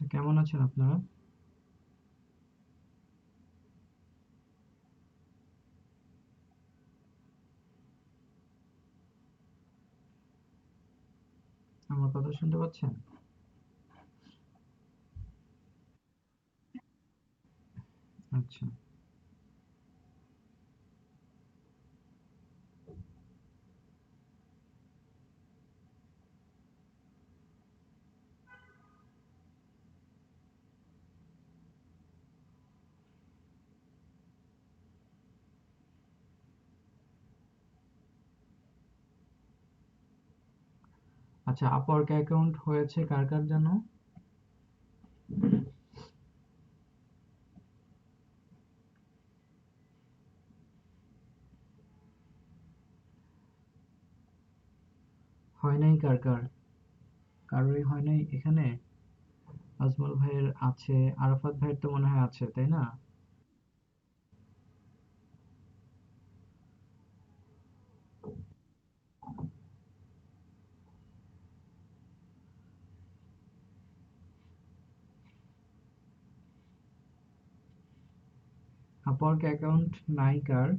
আচ্ছা, কেমন আছেন আপনারা? আমার কথা শুনতে পাচ্ছেন? আচ্ছা। আচ্ছা, আপওয়ার্ক অ্যাকাউন্ট হয়েছে কার কার জন্য? হয় নাই কার কার? কারোরই হয় নাই এখানে? আজমল ভাইয়ের আছে, আরাফাত ভাইয়ের তো মনে হয় আছে, তাই না? আপওয়ার্ক অ্যাকাউন্ট নাই কার?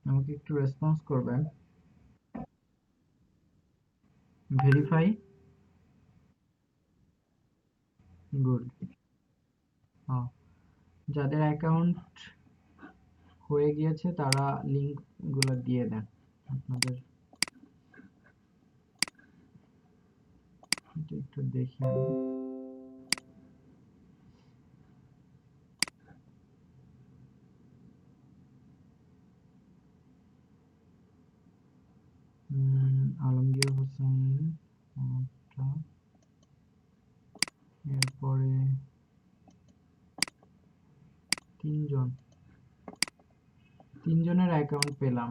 আমাকে একটু রেসপন্স করবেন। ভেরিফাই। গুড। যাদের অ্যাকাউন্ট হয়ে গিয়েছে তারা লিংক গুলো দিয়ে দেন আপনাদের। এটা একটু দেখি আমি। আলমগীর হোসেন একটা, এরপরে তিনজন, তিনজনের অ্যাকাউন্ট পেলাম।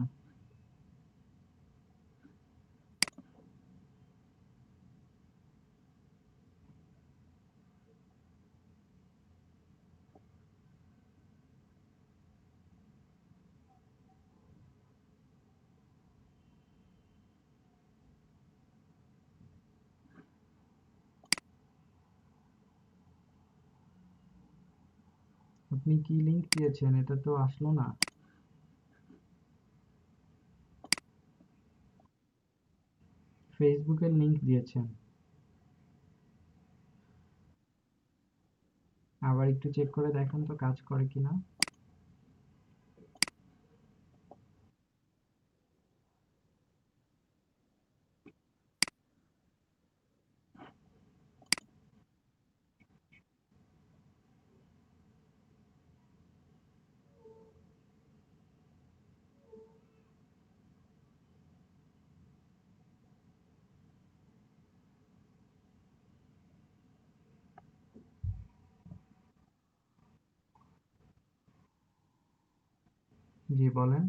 আপনি কি লিংক দিয়েছেন? এটা তো আসলো না। ফেসবুকের লিংক দিয়েছেন। আবার একটু চেক করে দেখেন তো কাজ করে কিনা। জি বলেন।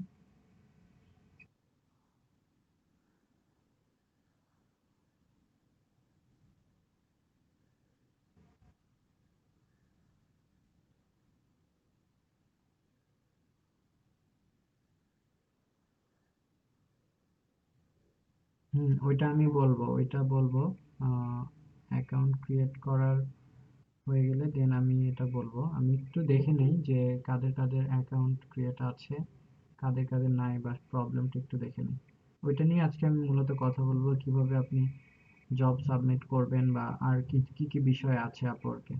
ওইটা আমি বলবো, ওইটা বলবো। অ্যাকাউন্ট ক্রিয়েট করার হয়ে গেলে দেন আমি এটা বলবো। আমি একটু দেখে নেই যে কাদের কাদের অ্যাকাউন্ট ক্রিয়েট আছে, কাদের কাদের নাই, বা প্রবলেমটা একটু দেখে নিই। ওইটা নিয়ে আজকে আমি মূলত কথা বলবো, কিভাবে আপনি জব সাবমিট করবেন বা আর কি কি কি বিষয় আছে আপওয়ার্কে।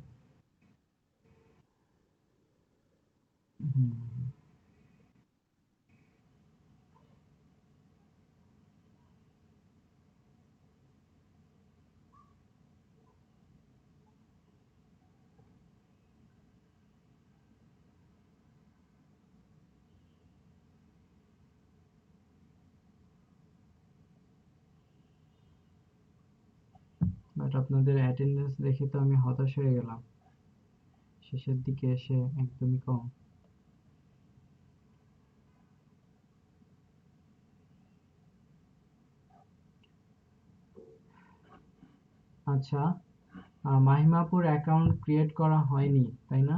হুম। বাট আপনাদের অ্যাটেন্ডেন্স দেখে তো আমি হতাশ হয়ে গেলাম, শেষের দিকে এসে একদমই কম। আচ্ছা, মাহিমাপুর অ্যাকাউন্ট ক্রিয়েট করা হয়নি, তাই না?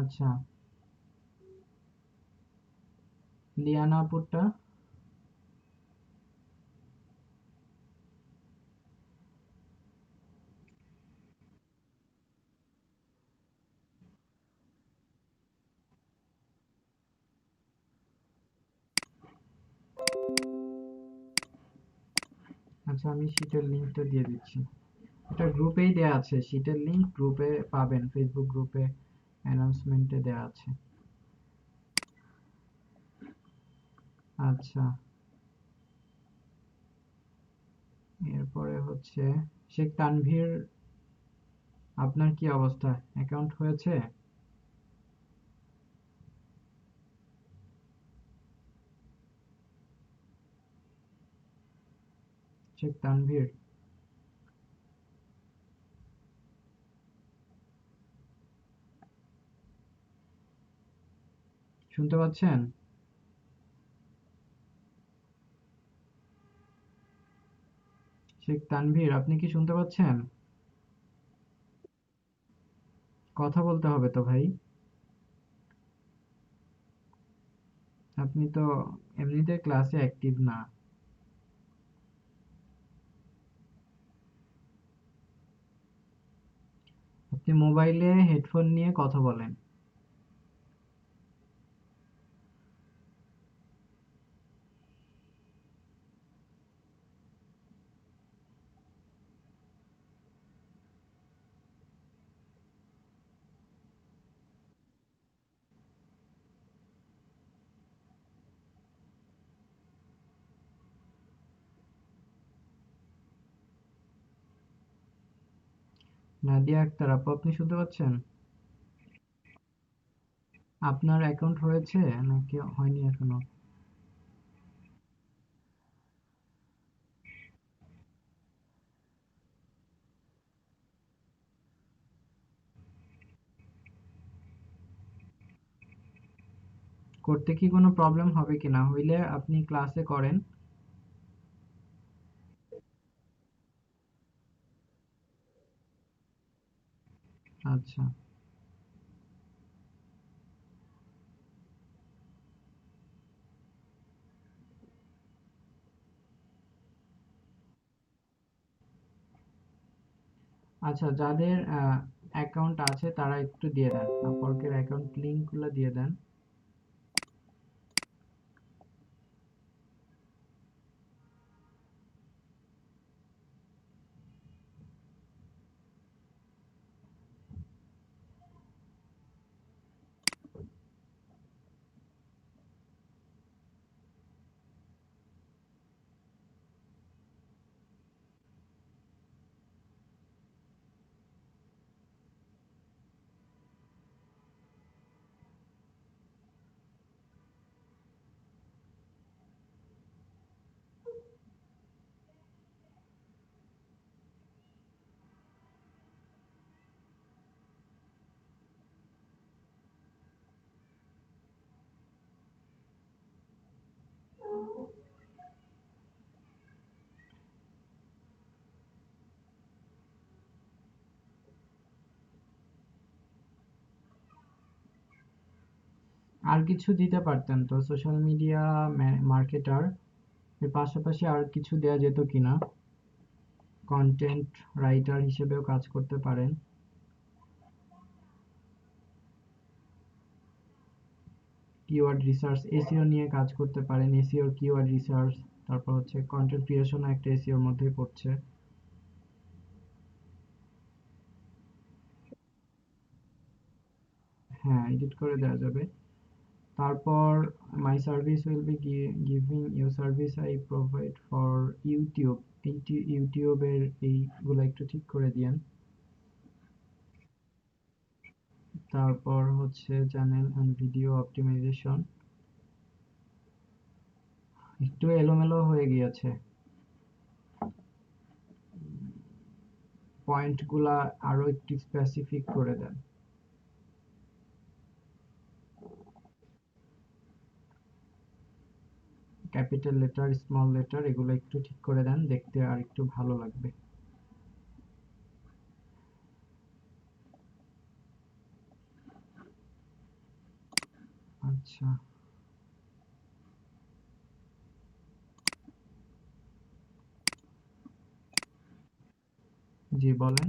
আচ্ছা, লিয়ানা আপুরটা। আচ্ছা, আমি শীটের লিঙ্কটা দিয়ে দিচ্ছি। এটা গ্রুপেই দেয়া আছে, শীটের লিঙ্ক গ্রুপে পাবেন, ফেসবুক গ্রুপে অ্যানাউন্সমেন্টে দেয়া আছে। আচ্ছা, এরপরে হচ্ছে শেখ তানভীর, আপনার কি অবস্থা, অ্যাকাউন্ট হয়েছে? শেখ তানভীর, শুনতে পাচ্ছেন? শেখ তানভীর, আপনি কি শুনতে পাচ্ছেন? কথা বলতে হবে তো ভাই। আপনি তো এমনিতে ক্লাসে অ্যাক্টিভ না। আপনি মোবাইলে হেডফোন নিয়ে কথা বলেন। নাদিয়া আক্তার আপু, আপনি শুনতে পাচ্ছেন? আপনার অ্যাকাউন্ট হয়েছে নাকি হয়নি এখনো? করতে কি কোনো প্রবলেম হবে কিনা, হইলে আপনি ক্লাসে করেন। আচ্ছা, আচ্ছা, যাদের অ্যাকাউন্ট আছে তারা একটু দিয়ে দেন, আপওয়ার্কের অ্যাকাউন্ট লিংক গুলো দিয়ে দেন। আর কিছু দিতে পারতেন তো, সোশ্যাল মিডিয়া মার্কেটার এর পাশাপাশি আর কিছু দেয়া যেত কিনা? কন্টেন্ট রাইটার হিসেবেও কাজ করতে পারেন। কিওয়ার্ড রিসার্চ, এসইও নিয়ে কাজ করতে পারেন, এসইওর কিওয়ার্ড রিসার্চ। তারপর হচ্ছে কন্টেন্ট ক্রিয়েশন একটা এসইওর মধ্যেই পড়ছে। হ্যাঁ, এডিট করে দেওয়া যাবে। তারপর my service will be giving you service I provide for YouTube, এই ইউটিউবের এইগুলো একটু ঠিক করে দিয়েন। তারপর হচ্ছে চ্যানেল অ্যান্ড ভিডিও অপটিমাইজেশন, একটু এলোমেলো হয়ে গিয়েছে, পয়েন্টগুলা আরো একটু স্পেসিফিক করে দেন। ক্যাপিটাল লেটার, স্মল লেটার এগুলো একটু ঠিক করে দেন, দেখতে আর একটু ভালো লাগবে। আচ্ছা, জি বলেন।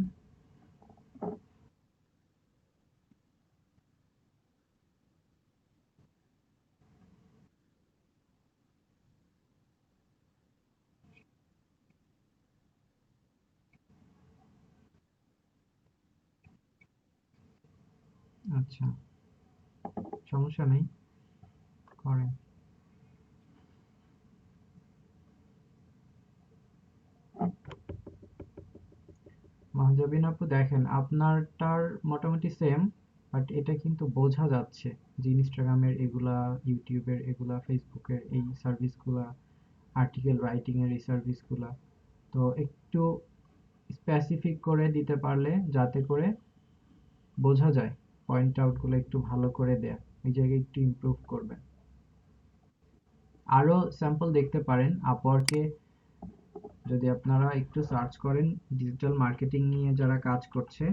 আচ্ছা, সমস্যা নেই, করেন। মাহজাবিন আপু দেখেন আপনারটার মোটামুটি সেম, বাট এটা কিন্তু বোঝা যাচ্ছে যে ইনস্টাগ্রামের এগুলা, ইউটিউবের এগুলা, ফেসবুকের এই সার্ভিসগুলা, আর্টিকেল রাইটিং এর এই সার্ভিসগুলা, তো একটু স্পেসিফিক করে দিতে পারলে যাতে করে বোঝা যায়, পয়েন্ট আউট গুলো একটু ভালো করে দেয়া, এই জায়গায় একটু ইমপ্রুভ করবেন। আরো স্যাম্পল দেখতে পারেন আপওয়ার্কে, যদি আপনারা একটু সার্চ করেন ডিজিটাল মার্কেটিং নিয়ে যারা কাজ করছে,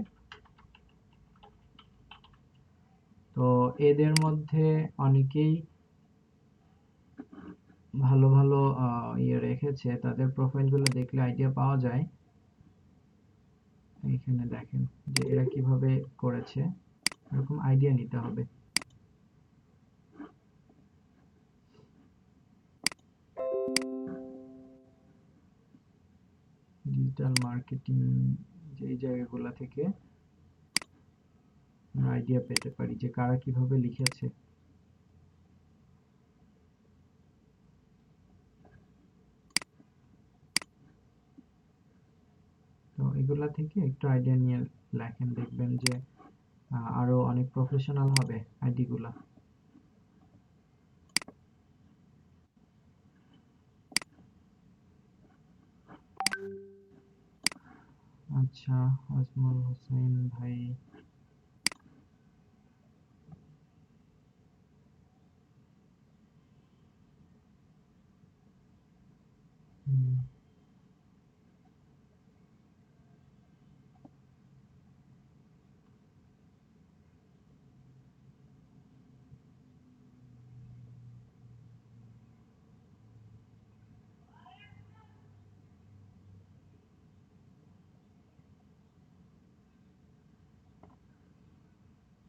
তো এদের মধ্যে অনেকেই ভালো ভালো ইয়ে রেখেছে, তাদের প্রোফাইলগুলো দেখলে আইডিয়া পাওয়া যায়। এখানে দেখেন যে এরা কিভাবে করেছে, এরকম আইডিয়া নিতে হবে। ডিজিটাল মার্কেটিং যে এই জায়গাগুলো থেকে আমরা আইডিয়া পেতে পারি যে কারা কিভাবে লিখেছে। তো এগুলা থেকে একটু আইডিয়া নিয়ে লেখেন, দেখবেন যে আরো অনেক প্রফেশনাল হবে আইডি গুলা। আচ্ছা, আজমল হোসেন ভাই। হুম,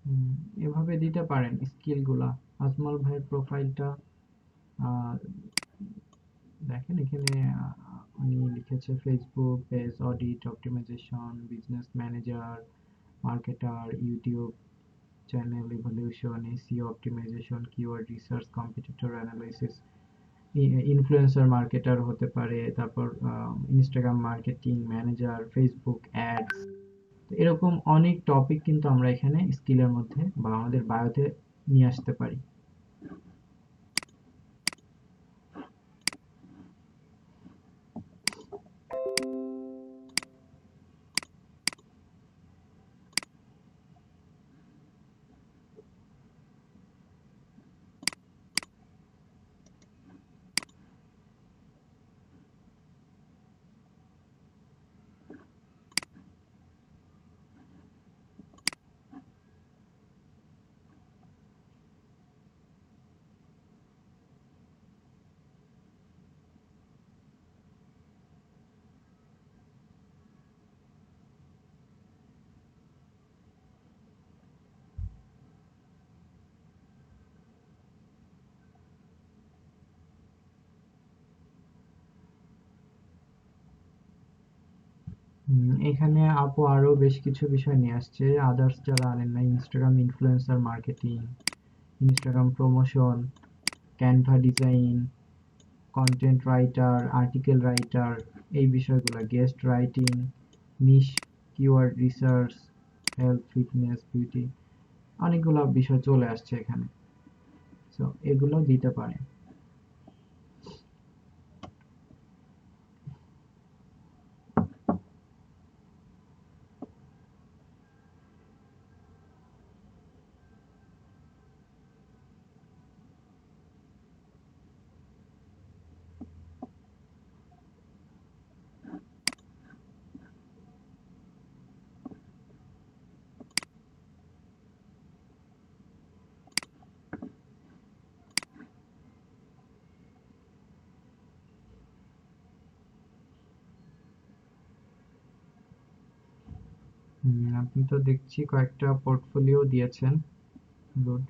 হুম, এভাবে দিতে পারেন স্কিল গুলা। আজমল ভাইয়ের প্রোফাইলটা দেখেন, এখানে উনি লিখেছে Facebook page audit, optimization, business manager, marketer, YouTube channel evolution, SEO optimization, keyword research, competitor analysis, influencer marketer হতে পারে, তারপর Instagram marketing manager, Facebook ads. এরকম অনেক টপিক কিন্তু আমরা এখানে স্কিলের মধ্যে বা আমাদের বায়োতে নিয়ে আসতে পারি। এখানে আপু আরো বেশ কিছু বিষয় নিয়ে আসছে, আদার্স যারা আনেন না, Instagram influencer marketing, Instagram promotion, Canva design, content writer, article writer, এই বিষয়গুলো, guest writing, niche keyword research, health fitness beauty, অনেকগুলো বিষয় চলে আসছে এখানে। তো এগুলো দিতে পারে। আপনি তো দেখছি কয়েকটা পোর্টফোলিও দিয়েছেন। গুড।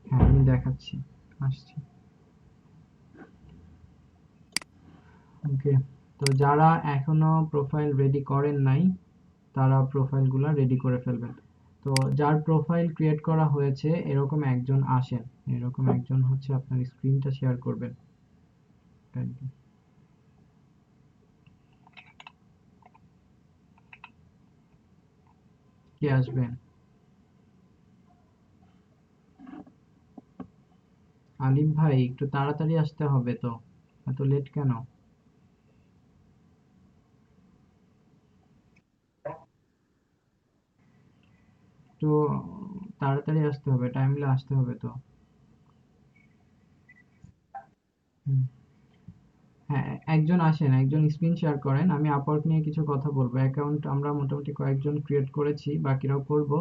হ্যাঁ, আমি দেখাচ্ছি। আসছি। ওকে। তো যারা এখনো প্রোফাইল রেডি করেন নাই, তারা প্রোফাইলগুলো রেডি করে ফেলবেন। তো যার প্রোফাইল ক্রিয়েট করা হয়েছে এরকম একজন আসেন। এরকম একজন হচ্ছে আপনার স্ক্রিনটা শেয়ার করবেন। Thank you. কে আসবেন? আলিফ ভাই, একটু তাড়াতাড়ি আসতে হবে তো, এত লেট কেন? একটু তাড়াতাড়ি আসতে হবে, টাইমলে আসতে হবে তো। হুম। হ্যাঁ, একজন আসেন, একজন স্ক্রিন শেয়ার করেন, আমি আপওয়ার্ক নিয়ে কিছু কথা বলবো। অ্যাকাউন্ট আমরা মোটামুটি কয়েকজন ক্রিয়েট করেছি, বাকিরাও করব।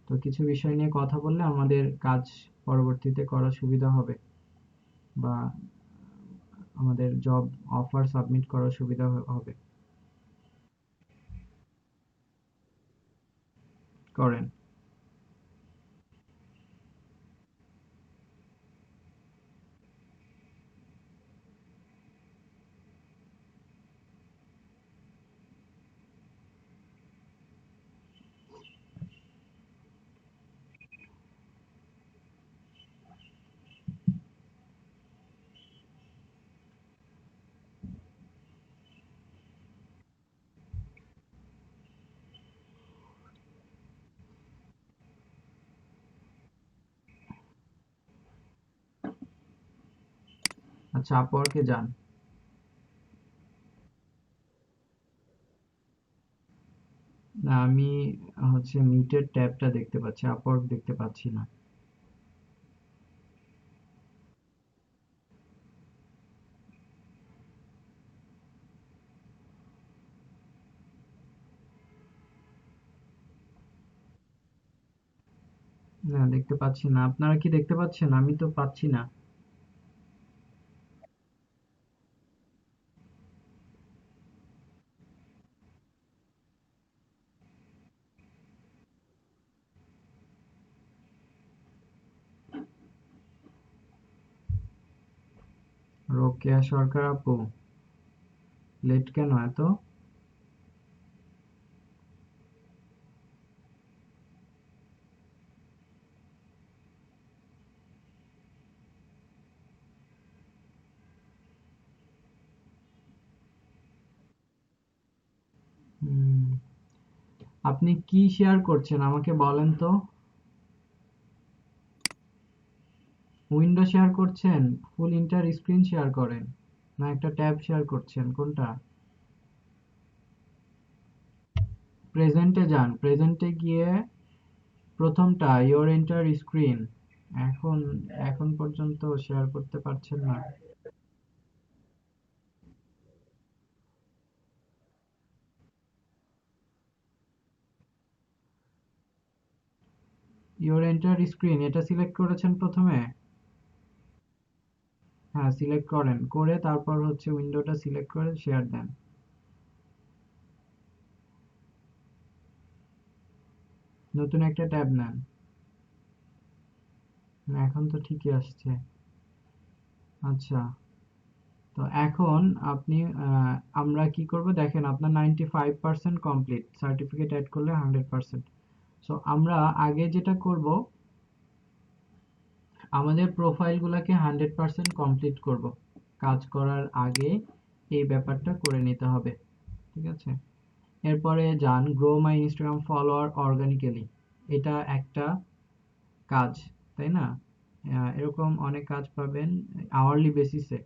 তো কিছু বিষয় নিয়ে কথা বললে আমাদের কাজ পরবর্তীতে করা সুবিধা হবে, বা আমাদের জব অফার সাবমিট করার সুবিধা হবে। করেন। আচ্ছা, আপওয়ার্কে যান। না, আমি হচ্ছে মিটের ট্যাবটা দেখতে পাচ্ছি, আপওয়ার্ক দেখতে পাচ্ছি না। না, দেখতে পাচ্ছি না। আপনারা কি দেখতে পাচ্ছেন? আমি তো পাচ্ছি না। রোকেয়া সরকার আপু, লেট কেন এত? হুম, আপনি কি শেয়ার করছেন আমাকে বলেন তো? উইন্ডো শেয়ার করছেন? ফুল ইন্টার স্ক্রিন শেয়ার করেন, না একটা ট্যাব শেয়ার করছেন, কোনটা? প্রেজেন্টে যান, প্রেজেন্টে গিয়ে প্রথমটা ইওর এন্টার স্ক্রিন। এখন এখন পর্যন্ত শেয়ার করতে পারছেন না? ইওর এন্টার স্ক্রিন এটা সিলেক্ট করেছেন প্রথমে? হ্যাঁ, সিলেক্ট করেন, করে তারপর হচ্ছে উইন্ডোটা সিলেক্ট করে শেয়ার দেন। নতুন একটা ট্যাব নেন। না, এখন তো ঠিকই আসছে। আচ্ছা। তো এখন আপনি আমরা কি করব দেখেন, আপনার 95% কমপ্লিট, সার্টিফিকেট অ্যাড করলে 100%। সো আমরা আগে যেটা করব, আমাদের প্রোফাইলগুলোকে 100% কমপ্লিট করব। কাজ করার আগে এই ব্যাপারটা করে নিতে হবে। ঠিক আছে? এরপরে যান গ্রো মাই ইনস্টাগ্রাম ফলোয়ার অর্গানিক্যালি। এটা একটা কাজ, তাই না? এরকম অনেক কাজ পাবেন আওয়ারলি বেসিসে।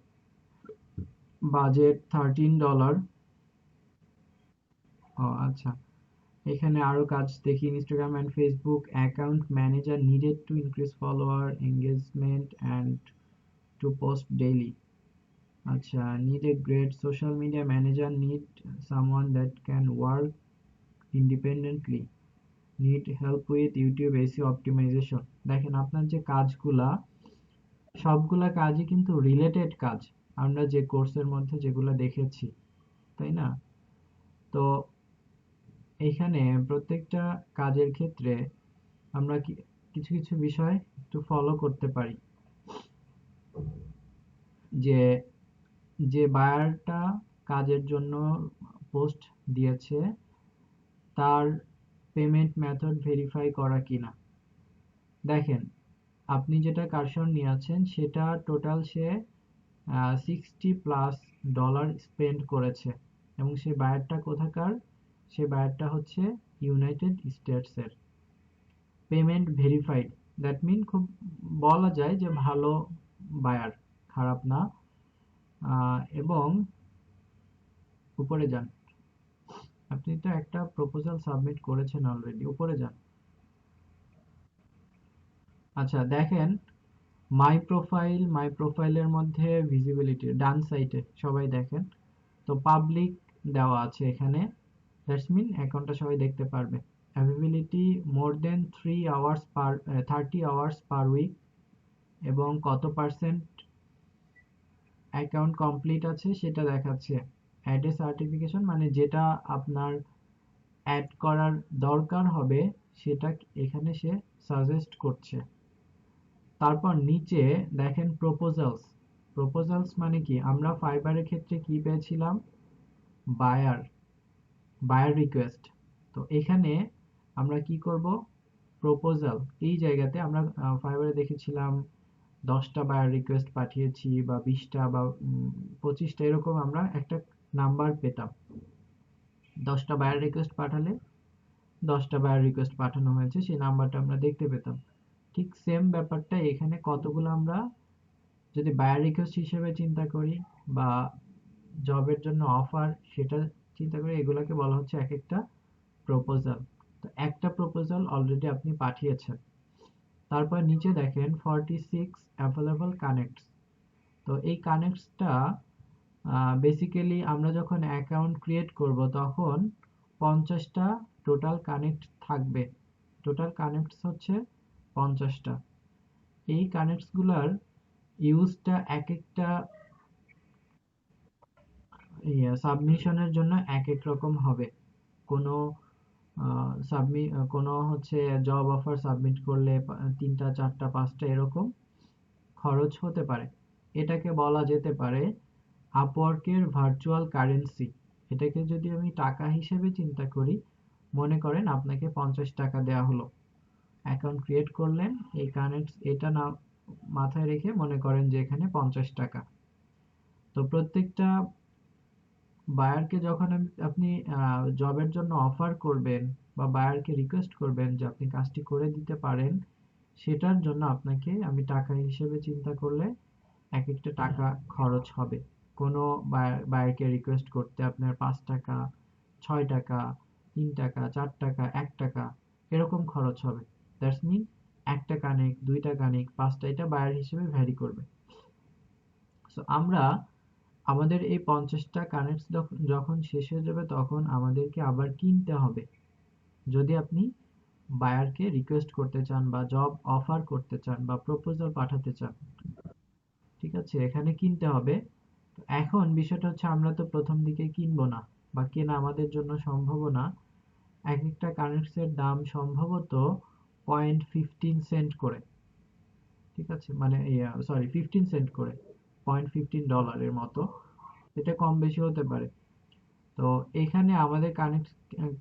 বাজেট $13। ও আচ্ছা। এখানে আরো কাজ দেখি, Instagram and Facebook account manager needed to increase follower engagement and to post daily. আচ্ছা, need a great social media manager, need someone that can work independently. Need help with YouTube SEO optimization. দেখেন আপনার যে কাজগুলা, সবগুলা কাজই কিন্তু related কাজ, আমরা যে কোর্সের মধ্যে যেগুলো দেখেছি, তাই না? তো এখানে প্রত্যেকটা কাজের ক্ষেত্রে আমরা কিছু কিছু বিষয় একটু ফলো করতে পারি। যে যে বায়ারটা কাজের জন্য পোস্ট দিয়েছে তার পেমেন্ট মেথড ভেরিফাই করা কিনা। দেখেন আপনি যেটা কার্সর নিয়ে আছেন সেটা টোটাল সে $60+ স্পেন্ড করেছে, এবং সে বায়ারটা কোথাকার? সে বায়ারটা হচ্ছে ইউনাইটেড স্টেটসের। পেমেন্ট ভেরিফাইড, দ্যাট মিন খুব বলা যায় যে ভালো বায়ার, খারাপ না। এবং উপরে যান, আপনি তো একটা প্রপোজাল সাবমিট করেছেন অলরেডি, উপরে যান। আচ্ছা দেখেন, মাই প্রোফাইলের মধ্যে ভিজিবিলিটি ডান সাইডে সবাই দেখেন, তো পাবলিক দেওয়া আছে এখানে, দ্যাটস মিন অ্যাকাউন্টটা সবাই দেখতে পারবে। অ্যাভেলেবিলিটি মোর দেন 30 আওয়ার্স পার উইক, এবং কত পার্সেন্ট অ্যাকাউন্ট কমপ্লিট আছে সেটা দেখাচ্ছে। অ্যাড এ সার্টিফিকেশন মানে যেটা আপনার অ্যাড করার দরকার হবে সেটা এখানে সে সাজেস্ট করছে। তারপর নিচে দেখেন প্রপোজালস। প্রপোজালস মানে কি? আমরা ফাইবারের ক্ষেত্রে কি পেয়েছিলাম? Buyer, buyer request. তো এখানে আমরা কি করব? প্রপোজাল। এই জায়গাতে আমরা ফাইবারে দেখেছিলাম 10টা বায়ার রিকোয়েস্ট পাঠিয়েছি, বা 20টা, বা 25টা, এরকম আমরা একটা নাম্বার পেতাম। 10টা বায়ার রিকোয়েস্ট পাঠালে 10টা বায়ার রিকোয়েস্ট পাঠানো হয়েছে সেই নাম্বারটা আমরা দেখতে পেতাম। ঠিক সেম ব্যাপারটা এখানে কতগুলো আমরা যদি বায়ার রিকোয়েস্ট হিসেবে চিন্তা করি, বা জবের জন্য অফার সেটা চিন্তা করি, এগুলোকে বলা হচ্ছে এক একটা প্রপোজাল। তো একটা প্রপোজাল অলরেডি আপনি পাঠিয়েছেন। তারপর নিচে দেখেন 46 অ্যাভেলেবল কানেক্টস। তো এই কানেক্টসটা বেসিক্যালি আমরা যখন অ্যাকাউন্ট ক্রিয়েট করব তখন 50টা টোটাল কানেক্ট থাকবে। টোটাল কানেক্টস হচ্ছে 50টা। এই কানেক্টসগুলোর ইউজটা এক একটা সাবমিশনের জন্য এক এক রকম হবে। কোনো কোনো হচ্ছে জব অফার সাবমিট করলে 3টা 4টা 5টা এরকম খরচ হতে পারে। এটাকে বলা যেতে পারে আপওয়ার্কের ভার্চুয়াল কারেন্সি। এটাকে যদি আমি টাকা হিসেবে চিন্তা করি, মনে করেন আপনাকে $50 দেওয়া হলো, অ্যাকাউন্ট ক্রিয়েট করলেন, এই কানেক্ট এটা না মাথায় রেখে মনে করেন যে এখানে $50। তো প্রত্যেকটা বায়ারকে যখন আপনি জবের জন্য অফার করবেন, বা বায়ারকে রিকোয়েস্ট করবেন যে আপনি কাজটি করে দিতে পারেন, সেটার জন্য আপনাকে আমি টাকা হিসেবে চিন্তা করলে এক একটা টাকা খরচ হবে। কোনো বায়ারকে রিকোয়েস্ট করতে আপনার $5, $6, $3, $4, $1 এরকম খরচ হবে। দ্যাটস মিন একটা কানেক্ট, 2টা কানেক্ট, 5টা, এটা বায়ার হিসেবে ভ্যারি করবে। সো আমরা আমাদের এই 50টা কানেক্ট যখন শেষ হয়ে যাবে তখন আমাদেরকে আবার কিনতে হবে। যদি আপনি বায়ারকে রিকোয়েস্ট করতে চান, বা জব অফার করতে চান, বা প্রপোজাল পাঠাতে চান, ঠিক আছে, এখানে কিনতে হবে। এখন বিষয়টা হচ্ছে আমরা তো প্রথম দিকে কিনবো না, বা কেনা আমাদের জন্য সম্ভব না। এক একটা কানেক্টস এর দাম সম্ভবত 0.15 সেন্ট করে, ঠিক আছে, মানে সরি 15 সেন্ট করে, $0.15 মতো। এটা কম বেশি হতে পারে। তো এখানে আমাদের কানেক্ট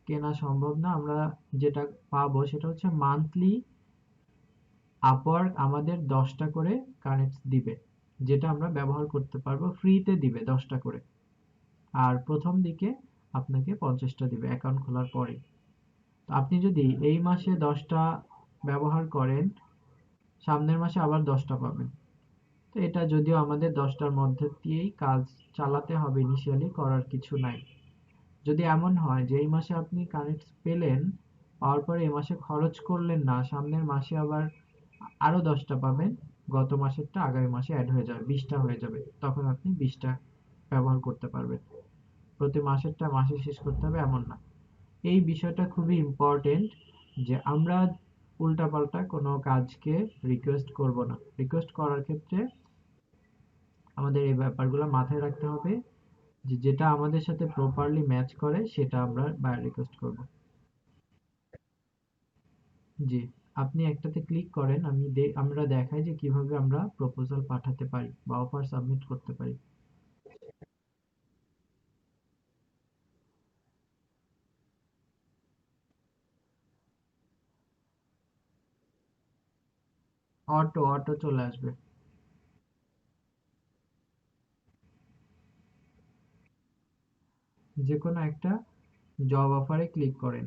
কেনা সম্ভব না। আমরা যেটা পাবো সেটা হচ্ছে মান্থলি আপওয়ার্ক আমাদের 10টা করে কানেক্ট দিবে, যেটা আমরা ব্যবহার করতে পারবো, ফ্রিতে দিবে 10টা করে। আর প্রথম দিকে আপনাকে 50টা দিবে অ্যাকাউন্ট খোলার পরে। তো আপনি যদি এই মাসে 10টা ব্যবহার করেন, সামনের মাসে আবার 10টা পাবেন। তো এটা যদিও আমাদের 10টার মধ্যে দিয়েই কাজ চালাতে হবে, ইনিশিয়ালি করার কিছু নাই। যদি এমন হয় যে এই মাসে আপনি কানেক্ট পেলেন, পাওয়ার পরে এই মাসে খরচ করলেন না, সামনের মাসে আবার আরো 10টা পাবেন, গত মাসেরটা আগামী মাসে অ্যাড হয়ে যাবে, 20টা হয়ে যাবে, তখন আপনি 20টা ব্যবহার করতে পারবেন। প্রতি মাসেরটা মাসে শেষ করতে হবে এমন না। এই বিষয়টা খুবই ইম্পর্টেন্ট। যে আমরা উল্টাপাল্টা কোনো কাজকে রিকোয়েস্ট করব না। রিকোয়েস্ট করার ক্ষেত্রে আমাদের এই ব্যাপারগুলো মাথায় রাখতে হবে যে যেটা আমাদের সাথে প্রপারলি ম্যাচ করে সেটা আমরা রিকোয়েস্ট করব। জি, আপনি একটাতে ক্লিক করেন, আমরা দেখাই যে কিভাবে আমরা প্রপোজাল পাঠাতে পারি বা অফার সাবমিট করতে পারি। অটো চলে আসবে। যে কোনো একটা জব অফারে ক্লিক করেন।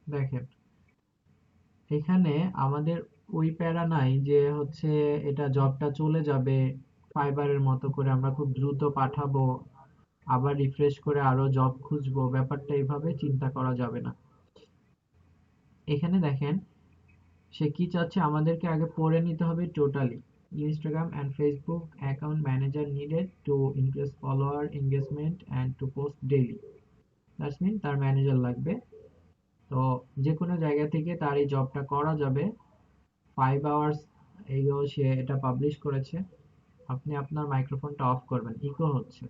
দেখেন, এখানে আমাদের ওই প্যারা নাই যে হচ্ছে এটা জবটা চলে যাবে ফাইবারের মতো করে আমরা খুব দ্রুত পাঠাবো, আবার রিফ্রেশ করে আরো জব খুঁজবো, ব্যাপারটা এইভাবে চিন্তা করা যাবে না। এখানে দেখেন, সে কি চাচ্ছে আমাদেরকে আগে পড়ে নিতে হবে টোটালি। Instagram and Facebook account manager needed to increase follower engagement and to post daily. That's mean তার ম্যানেজার লাগবে। তো যে কোনো জায়গা থেকে তার এই জবটা করা যাবে। 5 hours এগো সে এটা পাবলিশ করেছে। আপনি আপনার মাইক্রোফোনটা অফ করবেন, ইকো হচ্ছে।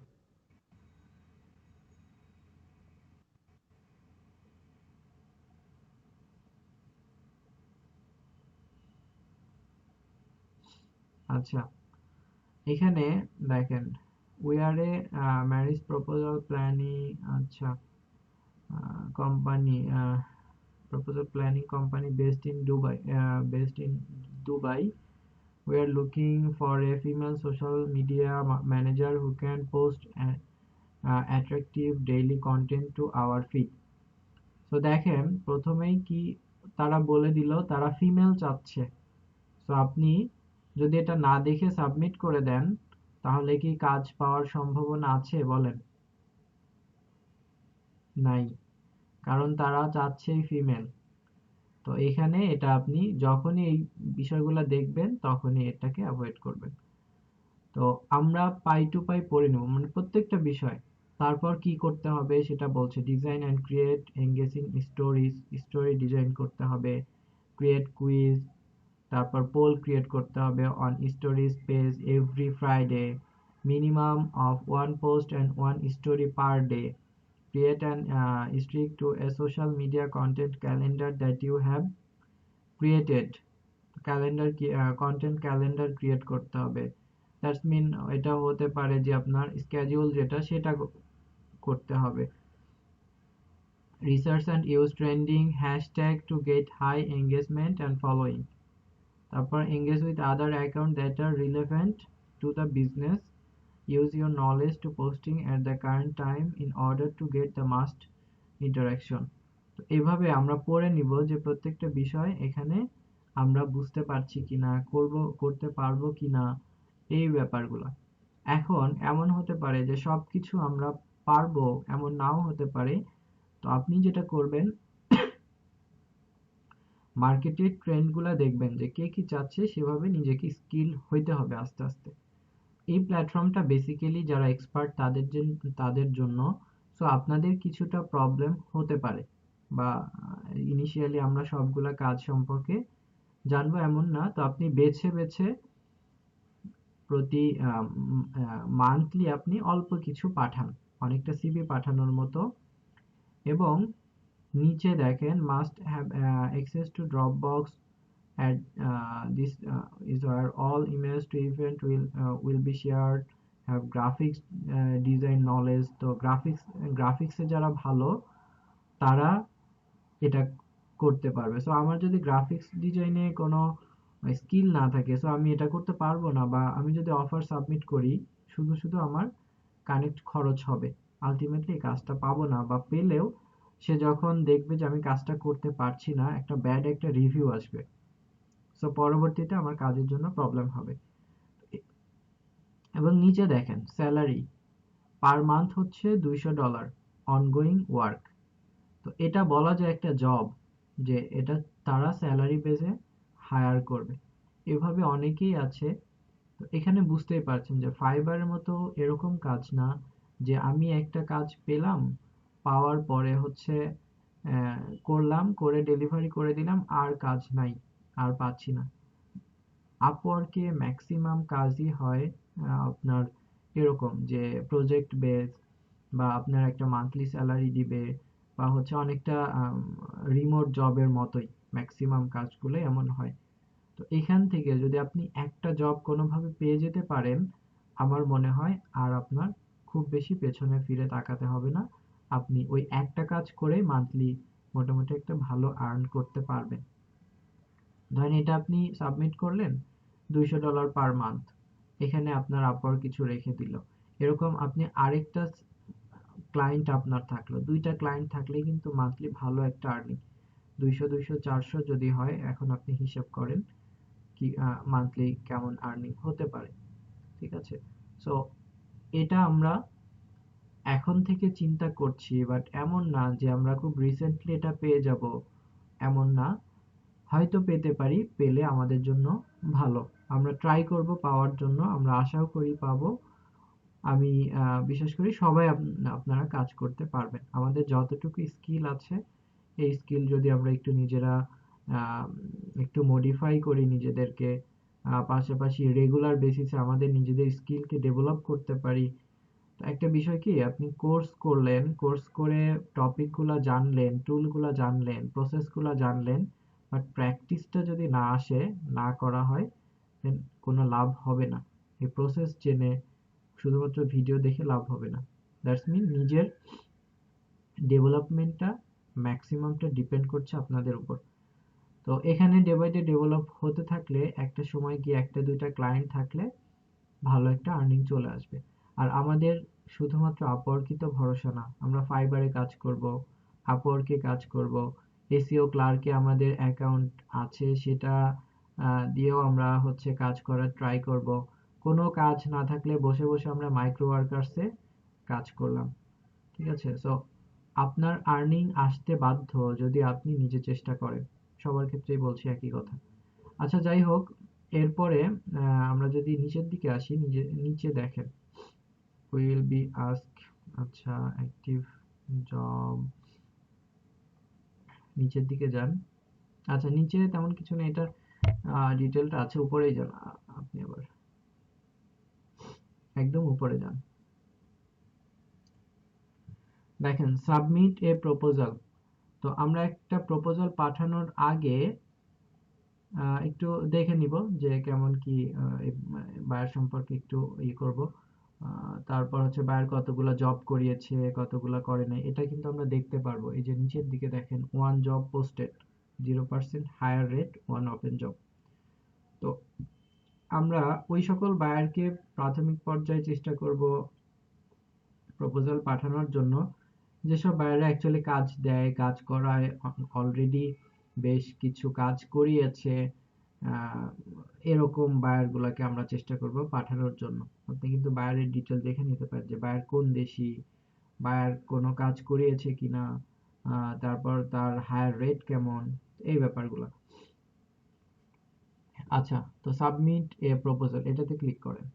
আচ্ছা, এখানে দেখেন, we are a marriage proposal planning. আচ্ছা, company proposal planning company based in Dubai. We are looking for a female social media manager who can post attractive daily content to our feed. তো দেখেন, প্রথমেই কি তারা বলে দিল তারা female চাচ্ছে। তো আপনি যদি এটা না দেখে সাবমিট করে দেন, তাহলে কি কাজ পাওয়ার সম্ভাবনা আছে বলেন? নাই, কারণ তারা চাচ্ছেই ফিমেল। তো এখানে এটা আপনি যখনই এই বিষয়গুলো দেখবেন তখনই এটাকে অ্যাভয়েড করবেন। তো আমরা পাই টু পাই পড়ে নেব, মানে প্রত্যেকটা বিষয়। তারপর কি করতে হবে সেটা বলছে, design and create engaging stories, story design করতে হবে, ক্রিয়েট কুইজ, তারপর পোল ক্রিয়েট করতে হবে on stories page every Friday, minimum of one post and one story per day, create an streak to a social media content calendar that you have created. Calendar content calendar create করতে হবে। That's mean এটা হতে পারে যে আপনার schedule যেটা সেটা করতে হবে। Research and use trending hashtag to get high engagement and following. তারপর engage with other account that are relevant to the business. Use your knowledge to posting at the current time in order to get the most interaction. তো এভাবে আমরা পড়ে নিব যে প্রত্যেকটা বিষয় এখানে আমরা বুঝতে পারছি কিনা, করতে পারবো কিনা, এই ব্যাপারগুলো। এখন এমন হতে পারে যে সবকিছু আমরা পারবো, এমন নাও হতে পারে। তো আপনি যেটা করবেন, মার্কেটের ট্রেন্ড গুলা দেখবেন যে কে কি চাচ্ছে, সেভাবে নিজেকে স্কিল হইতে হবে আস্তে আস্তে। এই প্ল্যাটফর্মটা বেসিক্যালি যারা এক্সপার্ট তাদের জন্য। সো আপনাদের কিছুটা প্রবলেম হতে পারে, বা ইনিশিয়ালি আমরা সবগুলা কাজ সম্পর্কে জানবো এমন না। তো আপনি বেছে বেছে প্রতি মান্থলি আপনি অল্প কিছু পাঠান, অনেকটা সিভি পাঠানোর মতো। এবং নিচে দেখেন must have access to Dropbox at this is where all emails to event will be shared, have graphics design knowledge। তো গ্রাফিক্সে যারা ভালো তারা এটা করতে পারবে। সো আমার যদি গ্রাফিক্স ডিজাইনে কোনো স্কিল না থাকে, সো আমি এটা করতে পারবো না, বা আমি যদি অফার সাবমিট করি শুধু শুধু আমার কানেক্ট খরচ হবে, আলটিমেটলি কাজটা পাবো না, বা পেলেও সে যখন দেখবে যে আমি কাজটা করতে পারছি না, একটা ব্যাড একটা রিভিউ আসবে। সো পরবর্তীতে আমার কাজের জন্য প্রবলেম হবে। এবং নিচে দেখেন স্যালারি পার মান্থ হচ্ছে $200, অনগোয়িং ওয়ার্ক। তো এটা বলা যায় একটা জব, যে এটা তারা স্যালারি বেসে হায়ার করবে। এভাবে অনেকেই আছে। তো এখানে বুঝতেই পারছেন যে ফাইবারের মতো এরকম কাজ না যে আমি একটা কাজ পেলাম, পাওয়ার পরে হচ্ছে করলাম, করে ডেলিভারি করে দিলাম, আর কাজ নাই, আর পাচ্ছি না। আপওয়ার্কে ম্যাক্সিমাম কাজই হয় আপনার এরকম যে প্রজেক্ট বেস, বা আপনার একটা মান্থলি স্যালারি দিবে, বা হচ্ছে অনেকটা রিমোট জবের মতোই ম্যাক্সিমাম কাজগুলো এমন হয়। তো এখান থেকে যদি আপনি একটা জব কোনোভাবে পেয়ে যেতে পারেন, আমার মনে হয় আর আপনার খুব বেশি পেছনে ফিরে তাকাতে হবে না। আপনি ওই একটা কাজ করে মান্থলি মোটামুটি একটা ভালো আর্ন করতে পারবেন। ধরেন এটা আপনি সাবমিট করলেন, $200 পার মান্থ, এখানে আপনার আপওয়ার্ক কিছু রেখে দিল। এরকম আপনি আরেকটা ক্লায়েন্ট আপনার থাকলো, দুইটা ক্লায়েন্ট থাকলে কিন্তু মান্থলি ভালো একটা আর্নিং, 200 200 400 যদি হয়, এখন আপনি হিসাব করেন কি মান্থলি কেমন আর্নিং হতে পারে। ঠিক আছে? সো এটা আমরা এখন থেকে চিন্তা করছি, বাট এমন না যে আমরা খুব রিসেন্টলি এটা পেয়ে যাব, এমন না। হয়তো পেতে পারি, পেলে আমাদের জন্য ভালো। আমরা ট্রাই করব পাওয়ার জন্য, আমরা আশাও করি পাবো। আমি বিশেষ করি সবাই আপনারা কাজ করতে পারবেন। আমাদের যতটুকু স্কিল আছে, এই স্কিল যদি আমরা একটু নিজেরা আহ, একটু মডিফাই করি নিজেদেরকে, পাশাপাশি রেগুলার বেসিসে আমাদের নিজেদের স্কিলকে ডেভেলপ করতে পারি। তো একটা বিষয় কি, আপনি কোর্স করলেন, কোর্স করে টপিকগুলো জানলেন, টুলগুলো জানলেন, প্রসেসগুলো জানলেন, বাট প্র্যাকটিসটা যদি না আসে, না করা হয়, দেন কোনো লাভ হবে না। এই প্রসেস জেনে শুধুমাত্র ভিডিও দেখে লাভ হবে না। দ্যাটস মিন নিজের ডেভেলপমেন্টটা ম্যাক্সিমামটা ডিপেন্ড করছে আপনাদের উপর। তো এখানে ডে বাই ডে ডেভেলপ হতে থাকলে একটা সময় গিয়ে একটা দুইটা ক্লায়েন্ট থাকলে ভালো একটা আর্নিং চলে আসবে। আর আমাদের শুধুমাত্র আপওয়ার্কই তো ভরসা না, আমরা ফাইবারে কাজ করব, আপওয়ার্কে কাজ করব, এসইও ক্লার্কে আমাদের অ্যাকাউন্ট আছে, সেটা দিয়েও আমরা হচ্ছে কাজ করার ট্রাই করব। কোনো কাজ না থাকলে বসে বসে আমরা মাইক্রো ওয়ার্কার্সে কাজ করলাম। ঠিক আছে? সো আপনার আর্নিং আসতে বাধ্য যদি আপনি নিজে চেষ্টা করেন। সবার ক্ষেত্রেই বলছি একই কথা। আচ্ছা, যাই হোক, এরপরে আমরা যদি নিচের দিকে আসি, নিচে দেখেন উইল বি আস্ক, আচ্ছা অ্যাক্টিভ জব, নিচের দিকে যান। আচ্ছা, নিচে তেমন কিছু নেই, এটার ডিটেলটা আছে, উপরেই যান আপনি আবার, একদম উপরে যান। দেখেন সাবমিট এ প্রপোজাল। তো আমরা একটা প্রপোজাল পাঠানোর আগে একটু দেখে নিব যে কেমন কি বায়ার সম্পর্কে একটু করব। তারপর হচ্ছে বায়ার কতগুলা জব করিয়েছে, কতগুলা করে নাই, এটা কিন্তু আমরা দেখতে পারবো। এই যে নিচের দিকে দেখেন, one job posted, 0% hire rate, one open job. তো আমরা ওই সকল বায়ারকে প্রাথমিক পর্যায়ে চেষ্টা করব প্রপোজাল পাঠানোর জন্য যেসব বায়াররা অ্যাকচুয়ালি কাজ দেয়, কাজ করায়, অলরেডি বেশ কিছু কাজ করিয়েছে, আহ, এরকম বায়ার গুলাকে আমরা চেষ্টা করব পাঠানোর জন্য। আপনি কিন্তু বায়ারের ডিটেল দেখে নিতে পারেন যে বায়ার কোন দেশি, বায়ার কোনো কাজ করিয়েছে কিনা, তারপর তার হায়ার রেট কেমন, এই ব্যাপারগুলো। আচ্ছা, তো সাবমিট এ প্রপোজাল এটাতে ক্লিক করেন।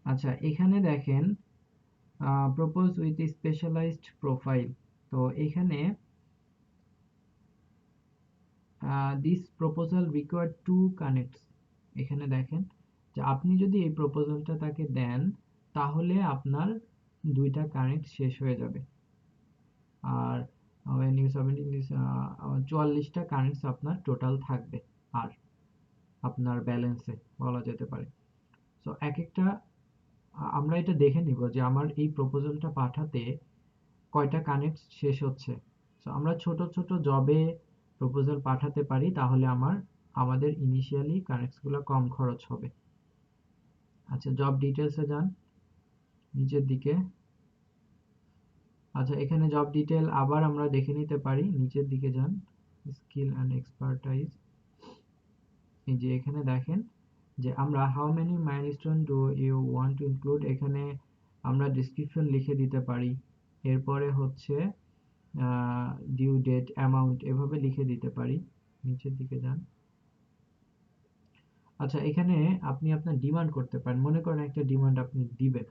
আচ্ছা, এখানে দেখেন প্রপোজ উইথ স্পেশালাইজড প্রোফাইল। তো এখানে this proposal required two connects. এখানে দেখেন যে আপনি যদি এই প্রপোজালটা তাকে দেন, তাহলে আপনার দুইটা কানেক্ট শেষ হয়ে যাবে। আর when you submitting this 44টা কানেক্টস আপনার টোটাল থাকবে আর আপনার ব্যালেন্সে বলা যেতে পারে। সো এক একটা আমরা এটা দেখে নিব যে আমার এই প্রপোজালটা পাঠাতে কয়টা কানেক্ট শেষ হচ্ছে। সো আমরা ছোট ছোট জবে প্রপোজাল পাঠাতে পারি, তাহলে আমাদের ইনিশিয়ালি কানেক্টস গুলো কম খরচ হবে। আচ্ছা, জব ডিটেলসে যান নিচের দিকে। আচ্ছা, এখানে জব ডিটেল আবার আমরা দেখে নিতে পারি, নিচের দিকে যান, স্কিল অ্যান্ড এক্সপার্টাইজ। এই যে এখানে দেখেন যে আমরা how many milestone do you want to include, এখানে আমরা ডেসক্রিপশন লিখে দিতে পারি। এরপরে হচ্ছে ডিউ ডেট, অ্যামাউন্ট এভাবে লিখে দিতে পারি। নিচের দিকে যান। আচ্ছা, এখানে আপনি আপনার ডিমান্ড করতে পারেন। মনে করেন একটা ডিমান্ড আপনি দিবেন,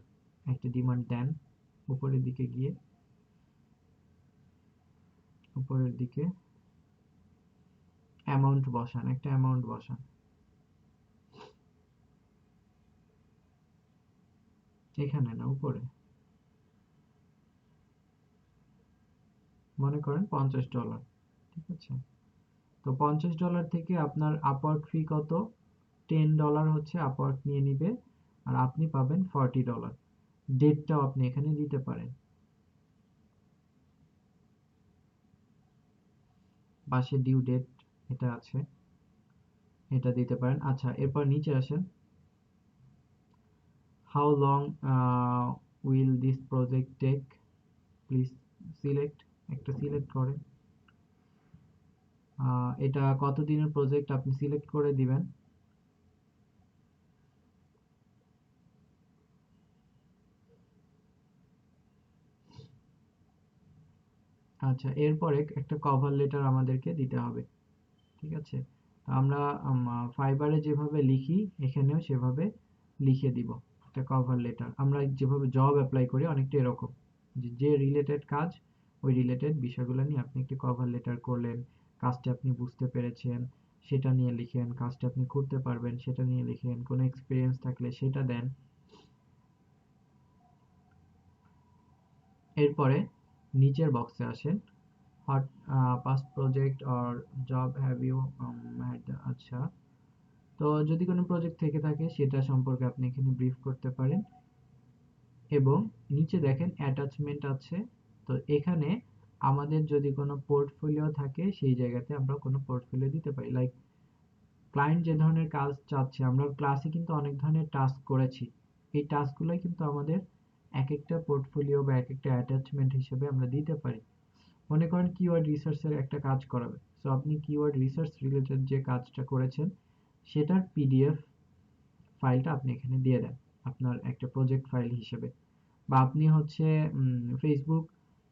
একটা ডিমান্ড দেন। উপরের দিকে গিয়ে, উপরের দিকে অ্যামাউন্ট বসান, একটা অ্যামাউন্ট বসান। এখানে না, উপরে। মনে করেন $50, ঠিক আছে? তো $50 থেকে আপনার আপওয়ার্ক ফি কত? $10 হচ্ছে আপওয়ার্ক নিয়ে নিবে, আর আপনি পাবেন $40। ডেটটাও আপনি এখানে দিতে পারেন, পাশে ডিউ ডেট এটা আছে, এটা দিতে পারেন। আচ্ছা, এরপর নিচে আসেন। How long will this project take, please select, একটা সিলেক্ট করেন। এটা কতদিনের প্রজেক্ট আপনি সিলেক্ট করে দিবেন। আচ্ছা, এরপরে একটা কভার লেটার আমাদেরকে দিতে হবে, ঠিক আছে? তো আমরা ফাইবারে যেভাবে লিখি এখানেও সেভাবে লিখে দিব একটা কভার লেটার। আমরা যেভাবে জব অ্যাপ্লাই করি অনেকটা এরকম, যে রিলেটেড কাজ, ওই রিলেটেড বিষয়গুলো নিয়ে আপনি একটি কভার লেটার করলেন। কাজটা আপনি বুঝতে পেরেছেন সেটা নিয়ে লিখেন, কাজটা আপনি করতে পারবেন সেটা নিয়ে লিখেন, কোনো এক্সপিরিয়েন্স থাকলে সেটা দেন। এরপরে নিচের বক্সে আসেন। What past project or job have you had, আচ্ছা। তো যদি কোনো প্রজেক্ট থেকে থাকে সেটা সম্পর্কে আপনি এখানে ব্রিফ করতে পারেন। এবং নিচে দেখেন অ্যাটাচমেন্ট আছে। তো এখানে আমাদের যদি কোনো পোর্টফোলিও থাকে সেই জায়গাতে আমরা কোনো পোর্টফোলিও দিতে পারি। লাইক ক্লায়েন্ট যে ধরনের কাজ চাচ্ছে, আমরা ক্লাসে কিন্তু অনেক ধরনের টাস্ক করেছি, এই টাস্কগুলোই কিন্তু আমাদের এক একটা পোর্টফোলিও বা এক একটা অ্যাটাচমেন্ট হিসেবে আমরা দিতে পারি। মনে করেন কিওয়ার্ড রিসার্চের একটা কাজ করাবে, সো আপনি কিওয়ার্ড রিসার্চ রিলেটেড যে কাজটা করেছেন সেটার পিডিএফ ফাইলটা আপনি এখানে দিয়ে দেন আপনার একটা প্রজেক্ট ফাইল হিসেবে। বা আপনি হচ্ছে ফেসবুক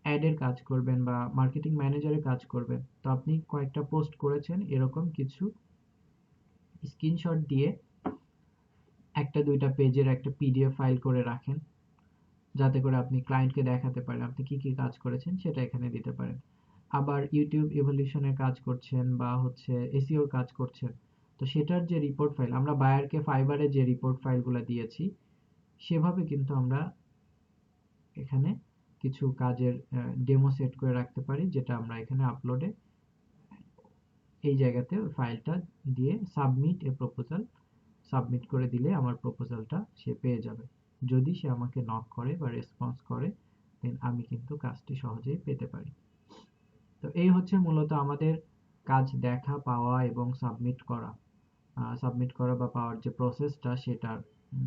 অ্যাডের কাজ করবেন বা মার্কেটিং ম্যানেজারের কাজ করবেন, তো আপনি কয়েকটা পোস্ট করেছেন এরকম কিছু স্ক্রিনশট দিয়ে একটা দুইটা পেজের একটা পিডিএফ ফাইল করে রাখেন, যাতে করে আপনি ক্লায়েন্টকে দেখাতে পারেন আপনি কি কি কাজ করেছেন, সেটা এখানে দিতে পারেন। আবার ইউটিউব ইভলিউশনের কাজ করছেন বা হচ্ছে এসইওর কাজ করছেন, তো সেটার যে রিপোর্ট ফাইল, আমরা বায়ারকে ফাইবারে যে রিপোর্ট ফাইলগুলো দিয়েছি সেভাবে কিন্তু আমরা এখানে কিছু কাজের ডেমো সেট করে রাখতে পারি, যেটা আমরা এখানে আপলোডে এই জায়গাতে ফাইলটা দিয়ে সাবমিট এ প্রপোজাল সাবমিট করে দিলে আমার প্রপোজালটা সে পেয়ে যাবে। যদি সে আমাকে নক করে বা রেসপন্স করে, দেন আমি কিন্তু কাজটি সহজেই পেতে পারি। তো এই হচ্ছে মূলত আমাদের কাজ দেখা, পাওয়া এবং সাবমিট করা বা পাওয়ার যে প্রসেসটা সেটার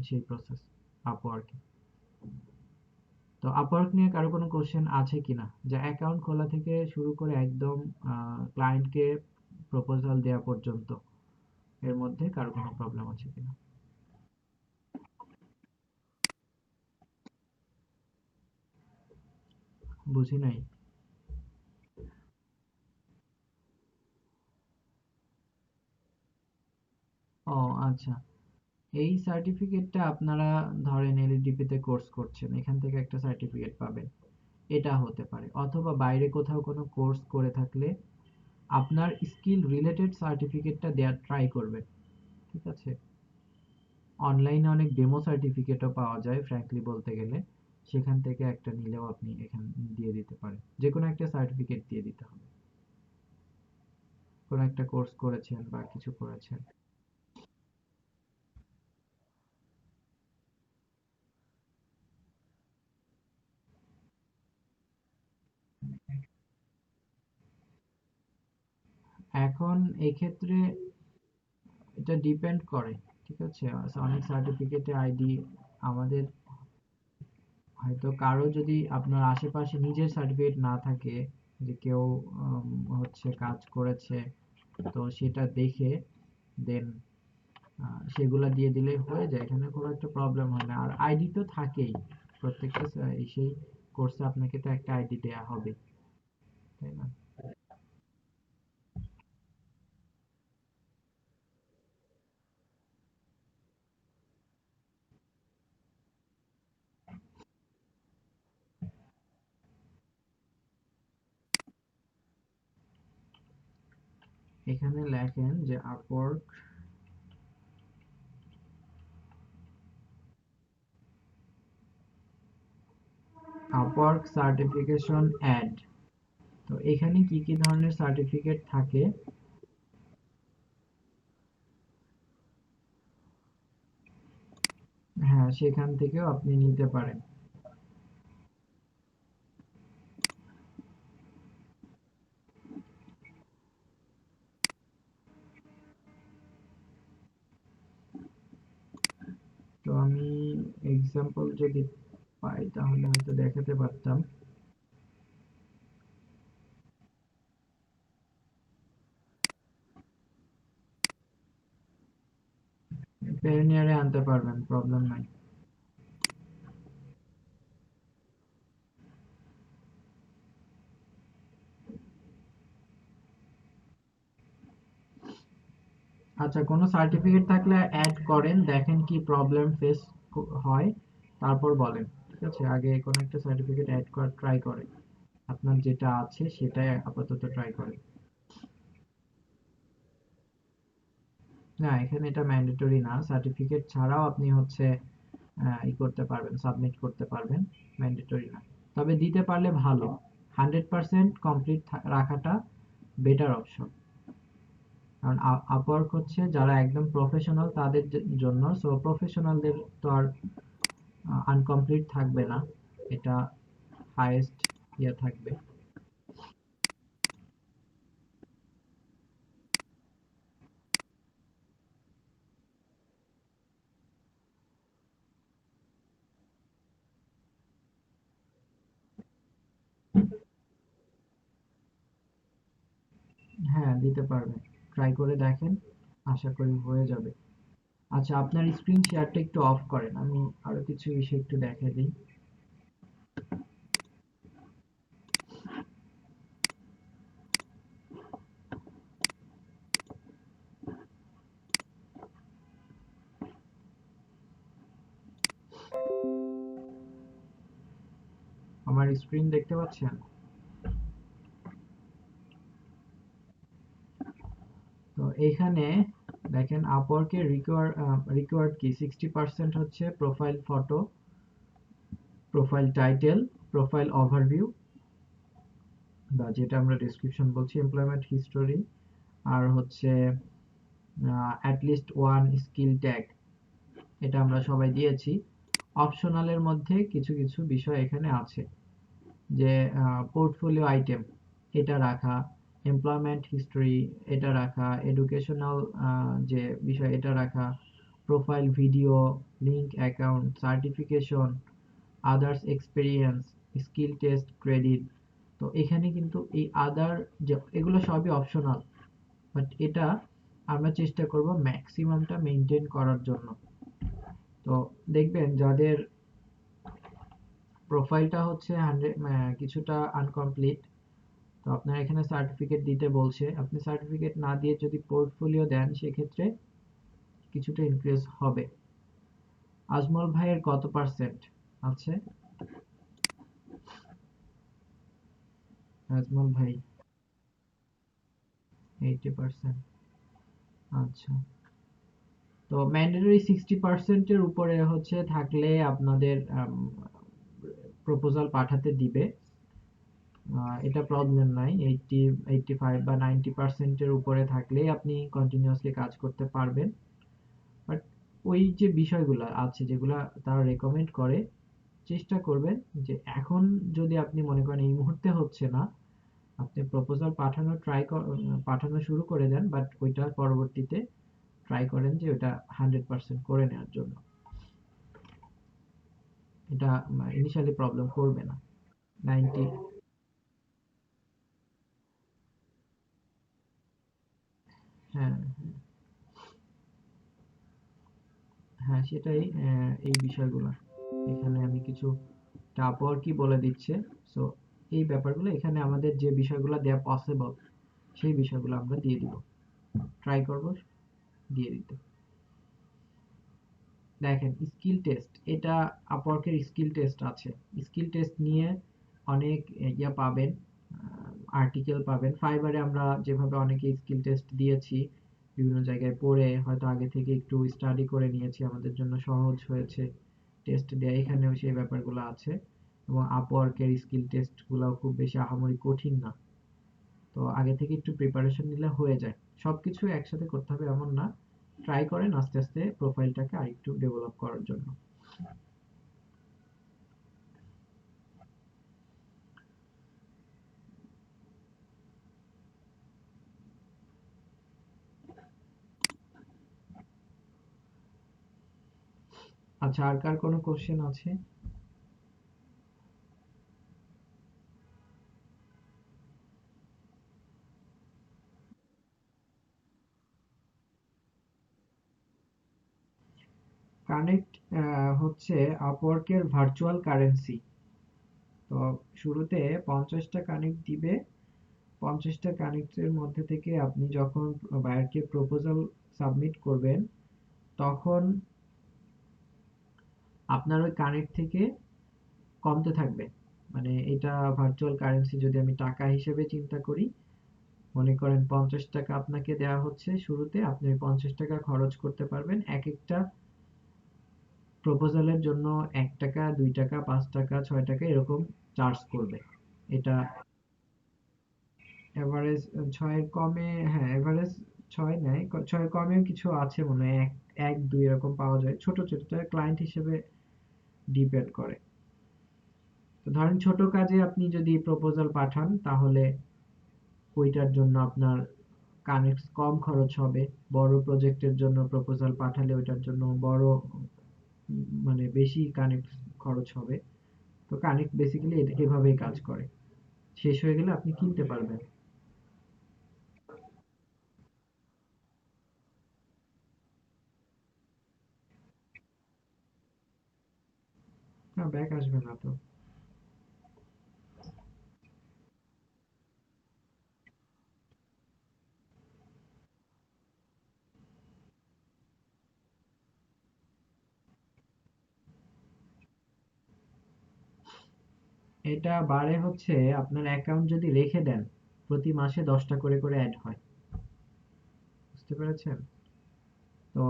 সেই প্রসেস আপওয়ার্কে। তো আপওয়ার্ক নিয়ে কারো কোনো কোশ্চেন আছে কিনা, যে অ্যাকাউন্ট খোলা থেকে শুরু করে একদম ক্লায়েন্টকে প্রপোজাল দেওয়া পর্যন্ত, এর মধ্যে কারো কোনো প্রবলেম আছে কিনা? বুঝি নাই। ও আচ্ছা, এই সার্টিফিকেটটা আপনারা ধরেন এলএডিপি তে কোর্স করছেন, এখান থেকে একটা সার্টিফিকেট পাবেন, এটা হতে পারে। অথবা বাইরে কোথাও কোনো কোর্স করে থাকলে আপনার স্কিল রিলেটেড সার্টিফিকেটটা দেওয়ার ট্রাই করবেন, ঠিক আছে? অনলাইনে অনেক ডেমো সার্টিফিকেটও পাওয়া যায় ফ্র্যাঙ্কলি বলতে গেলে, সেখান থেকে একটা নিলেও আপনি এখানে দিয়ে দিতে পারেন, যে কোনো একটা সার্টিফিকেট দিয়ে দিতে হবে, কোনো একটা কোর্স করেছেন বা কিছু করেছেন। এখন এক্ষেত্রে এটা ডিপেন্ড করে, ঠিক আছে? অনেক সার্টিফিকেটে আইডি আমাদের, হয়তো কারো যদি আপনার আশেপাশে নিজের সার্টিফিকেট না থাকে, যে কেউ হচ্ছে কাজ করেছে, তো সেটা দেখে দেন সেগুলা দিয়ে দিলে হয়ে যায়, এখানে কোনো একটা প্রবলেম হয় না। আর আইডি তো থাকেই, প্রত্যেকটা সেই কোর্সে আপনাকে তো একটা আইডি দেয়া হবে। তাই না? এখানে লেখেন যে আপওয়ার্ক সার্টিফিকেশন অ্যাড। তো এখানে কি কি ধরনের সার্টিফিকেট থাকে? হ্যাঁ, সেখান থেকেও আপনি নিতে পারেন। তো আমি এক্সাম্পল যদি পাই তাহলে হয়তো দেখাতে পারতাম। পেনিয়ারে আনতে পারবেন, প্রবলেম নাই। আচ্ছা, কোনো সার্টিফিকেট থাকলে অ্যাড করেন, দেখেন কি প্রবলেম ফেস হয়, তারপর বলেন। ঠিক আছে, আগে কোনো একটা সার্টিফিকেট অ্যাড করার ট্রাই করেন। আপনার যেটা আছে সেটাই আপাতত ট্রাই করেন। না, এখানে এটা ম্যান্ডেটরি না, সার্টিফিকেট ছাড়াও আপনি হচ্ছে ই করতে পারবেন, সাবমিট করতে পারবেন, ম্যান্ডেটরি না। তবে দিতে পারলে ভালো, 100% কমপ্লিট রাখাটা বেটার অপশন। কারণ আপওয়ার্ক হচ্ছে যারা একদম প্রফেশনাল তাদের জন্য, সো প্রফেশনালদের তো আর আনকমপ্লিট থাকবে না, এটা হাইয়েস্ট ইয়ে থাকবে। হ্যাঁ, দিতে পারবেন, ট্রাই করে দেখেন, আশা করি হয়ে যাবে। আচ্ছা, আপনার স্ক্রিন শেয়ারটা একটু অফ করেন, আমি আরো কিছু বিষয় একটু দেখে দিই। আমার স্ক্রিন দেখতে পাচ্ছেন? তো এইখানে দেখেন আপওয়ার্কের রিকোয়ার্ড কি, 60% হচ্ছে profile photo, profile title, profile overview, বা যেটা আমরা ডেসক্রিপশন বলছি, এমপ্লয়মেন্ট হিস্টোরি, আর হচ্ছে অ্যাটলিস্ট ওয়ান স্কিল ট্যাগ, এটা আমরা সবাই দিয়েছি। অপশনালের মধ্যে কিছু কিছু বিষয় এখানে আছে, যে পোর্টফোলিও আইটেম এটা রাখা, এমপ্লয়মেন্ট হিস্টরি এটা রাখা, এডুকেশনাল যে বিষয় এটা রাখা, profile video, link account, certification, others experience, skill test, credit. তো এখানে কিন্তু এই আদার যে এগুলো সবই অপশনাল, বাট এটা আমরা চেষ্টা করব ম্যাক্সিমামটা মেনটেন করার জন্য। তো দেখবেন যাদের প্রোফাইলটা হচ্ছে 100 কিছুটা আনকমপ্লিট, তো আপনার এখানে সার্টিফিকেট দিতে বলছে, আপনি সার্টিফিকেট না দিয়ে যদি পোর্টফোলিও দেন সেক্ষেত্রে কিছুটা ইনক্রিজ হবে। আজমল ভাইয়ের কত পার্সেন্ট আছে? আজমল ভাই 80%। আচ্ছা, তো ম্যান্ডেটরি 60% উপরে হচ্ছে থাকলে আপনাদের প্রপোজাল পাঠাতে দিবে। এটা প্রবলেম নাই, 85 বা 90%-এর উপরে থাকলেই আপনি কন্টিনিউয়াসলি কাজ করতে পারবেন। বাট ওই যে বিষয়গুলো আছে যেগুলা তারা রেকমেন্ড করে, চেষ্টা করবেন যে এখন যদি আপনি মনে করেন এই মুহূর্তে হচ্ছে না, আপনি প্রপোজাল পাঠানো শুরু করে দেন, বাট ওইটা পরবর্তীতে ট্রাই করেন যে ওটা 100% করে নেওয়ার জন্য। এটা ইনিশিয়ালি প্রবলেম করবে না। 90। হ্যাঁ, হ্যাঁ, সেটাই। এই বিষয়গুলো এখানে আমি কিছু আপওয়ার্কই বলে দিচ্ছে। সো এই ব্যাপারগুলো এখানে আমাদের যে বিষয়গুলো দেওয়া পসিবল সেই বিষয়গুলো আমরা দিয়ে দিব, ট্রাই করব দিয়ে দিতে। দেখেন স্কিল টেস্ট, এটা আপওয়ার্কের স্কিল টেস্ট আছে। স্কিল টেস্ট নিয়ে অনেক ইয়া পাবেন, আর্টিকেল পাবেন। ফাইবারে আমরা যেভাবে অনেকে স্কিল টেস্ট দিয়েছি, বিভিন্ন জায়গায় পড়ে হয়তো আগে থেকে একটু স্টাডি করে নিয়েছি, আমাদের জন্য সহজ হয়েছে টেস্ট দেয়া। এখানেও সেই ব্যাপারগুলো আছে, এবং আপওয়ার্কের স্কিল টেস্ট গুলাও খুব বেশি আহামরি কঠিন না। তো আগে থেকে একটু প্রিপারেশন নিলে হয়ে যায়। সবকিছু একসাথে করতে হবে এমন না, ট্রাই করেন আস্তে আস্তে প্রোফাইলটাকে আরেকটু ডেভেলপ করার জন্য। আচ্ছা, আর কার কোনো কোশ্চেন আছে? কানেক্ট হচ্ছে আপওয়ার্কের ভার্চুয়াল কারেন্সি। তো শুরুতে 50টা কানেক্ট দিবে। 50টা কানেক্টের মধ্যে থেকে আপনি যখন বায়ারকে প্রপোজাল সাবমিট করবেন, তখন আপনার ওই কানেক্ট থেকে কমতে থাকবে। মানে এটা ভার্চুয়াল কারেন্সি, যদি আমি টাকা হিসেবে চিন্তা করি, মনে করেন 50 টাকা আপনাকে দেওয়া হচ্ছে শুরুতে, আপনি ওই 50 টাকা খরচ করতে পারবেন এক একটা প্রপোজালের জন্য। 1 টাকা, 2 টাকা, 5 টাকা, 6 টাকা এরকম চার্জ করবে। এটা এভারেজ 6-এর কমে, হ্যাঁ এভারেজ 6 নেয়। 6-এর কমেও কিছু আছে মনে হয়, 1, 1, 2 এরকম পাওয়া যায়। ছোট ছোট ক্লায়েন্ট হিসেবে ডিপেন্ড করে। তো ধরেন ছোট কাজে আপনি যদি প্রপোজাল পাঠান, তাহলে ওইটার জন্য আপনার কানেক্ট কম খরচ হবে। বড় প্রজেক্টের জন্য প্রপোজাল পাঠালে ওইটার জন্য বড় মানে বেশি কানেক্ট খরচ হবে। তো কানেক্ট বেসিক্যালি এভাবেই কাজ করে, শেষ হয়ে গেলে আপনি কিনতে পারবেন। না, ব্যাক আসবে না তো। এটা বাড়ে হচ্ছে আপনার অ্যাকাউন্ট যদি রেখে দেন, প্রতি মাসে 10টা করে করে অ্যাড হয়। বুঝতে পেরেছেন? তো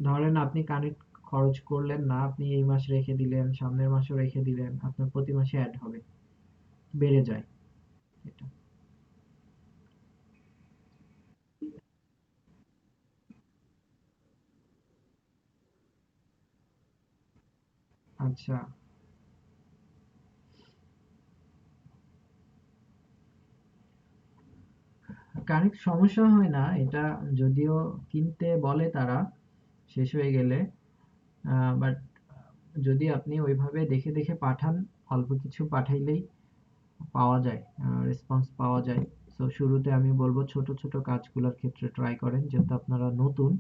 ধরেন আপনি কানেক্ট খরচ করলেন না, আপনি এই মাস রেখে দিলেন, সামনের মাসও রেখে দিলেন, আপনার প্রতি মাসে অ্যাড হবে, বেড়ে যায় এটা। আচ্ছা, কানেক্ট সমস্যা হয় না এটা, যদিও কিনতে বলে তারা শেষ হয়ে গেলে। বাট যদি আপনি ওইভাবে দেখে দেখে পাঠান, অল্প কিছু পাঠাইলেই পাওয়া যায়, রেসপন্স পাওয়া যায়। তো শুরুতে আমি বলবো ছোট ছোট কাজগুলোর ক্ষেত্রে ট্রাই করেন, যেহেতু আপনারা নতুন।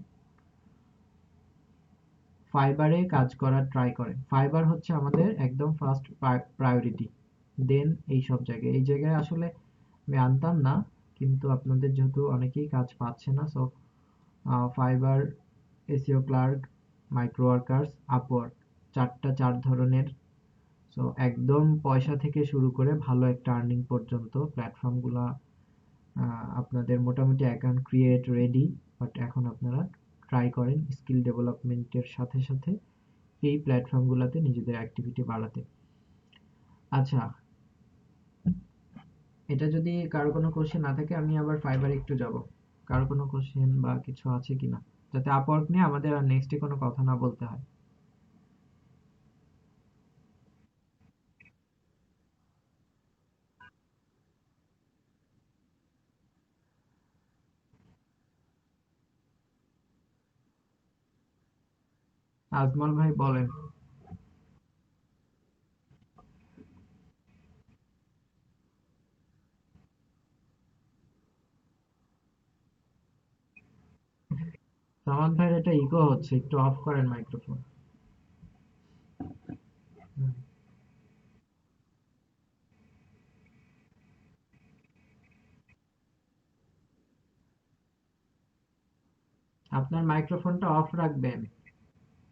ফাইবারে কাজ করার ট্রাই করেন। ফাইবার হচ্ছে আমাদের একদম ফার্স্ট প্রায়োরিটি, দেন এই সব জায়গায়। এই জায়গায় আসলে আমি আনতাম না, কিন্তু আপনাদের যেহেতু অনেকেই কাজ পাচ্ছে না, so Fiverr, SEO clerk, micro workers, Upwork, চারটা চার ধরনের। সো একদম পয়সা থেকে শুরু করে ভালো একটা আর্নিং পর্যন্ত প্ল্যাটফর্মগুলা আপনাদের মোটামুটি অ্যাকাউন্ট ক্রিয়েট রেডি। বাট এখন আপনারা ট্রাই করেন স্কিল ডেভেলপমেন্টের সাথে সাথে এই প্ল্যাটফর্মগুলোতে নিজেদের অ্যাক্টিভিটি বাড়াতে। আচ্ছা, এটা যদি কারো কোনো কোশ্চেন না থাকে, আমি আবার ফাইবারে একটু যাব। কারো কোনো কোশ্চেন বা কিছু আছে কিনা, যাতে আপওয়ার্ক নিয়ে আমাদের আর নেক্সটে কোনো কথা না বলতে হয়। আজমল ভাই বলেন। সামাদ ভাইয়ের এটা ইকো হচ্ছে, একটু অফ করেন মাইক্রোফোন। আপনার মাইক্রোফোনটা অফ রাখবেন,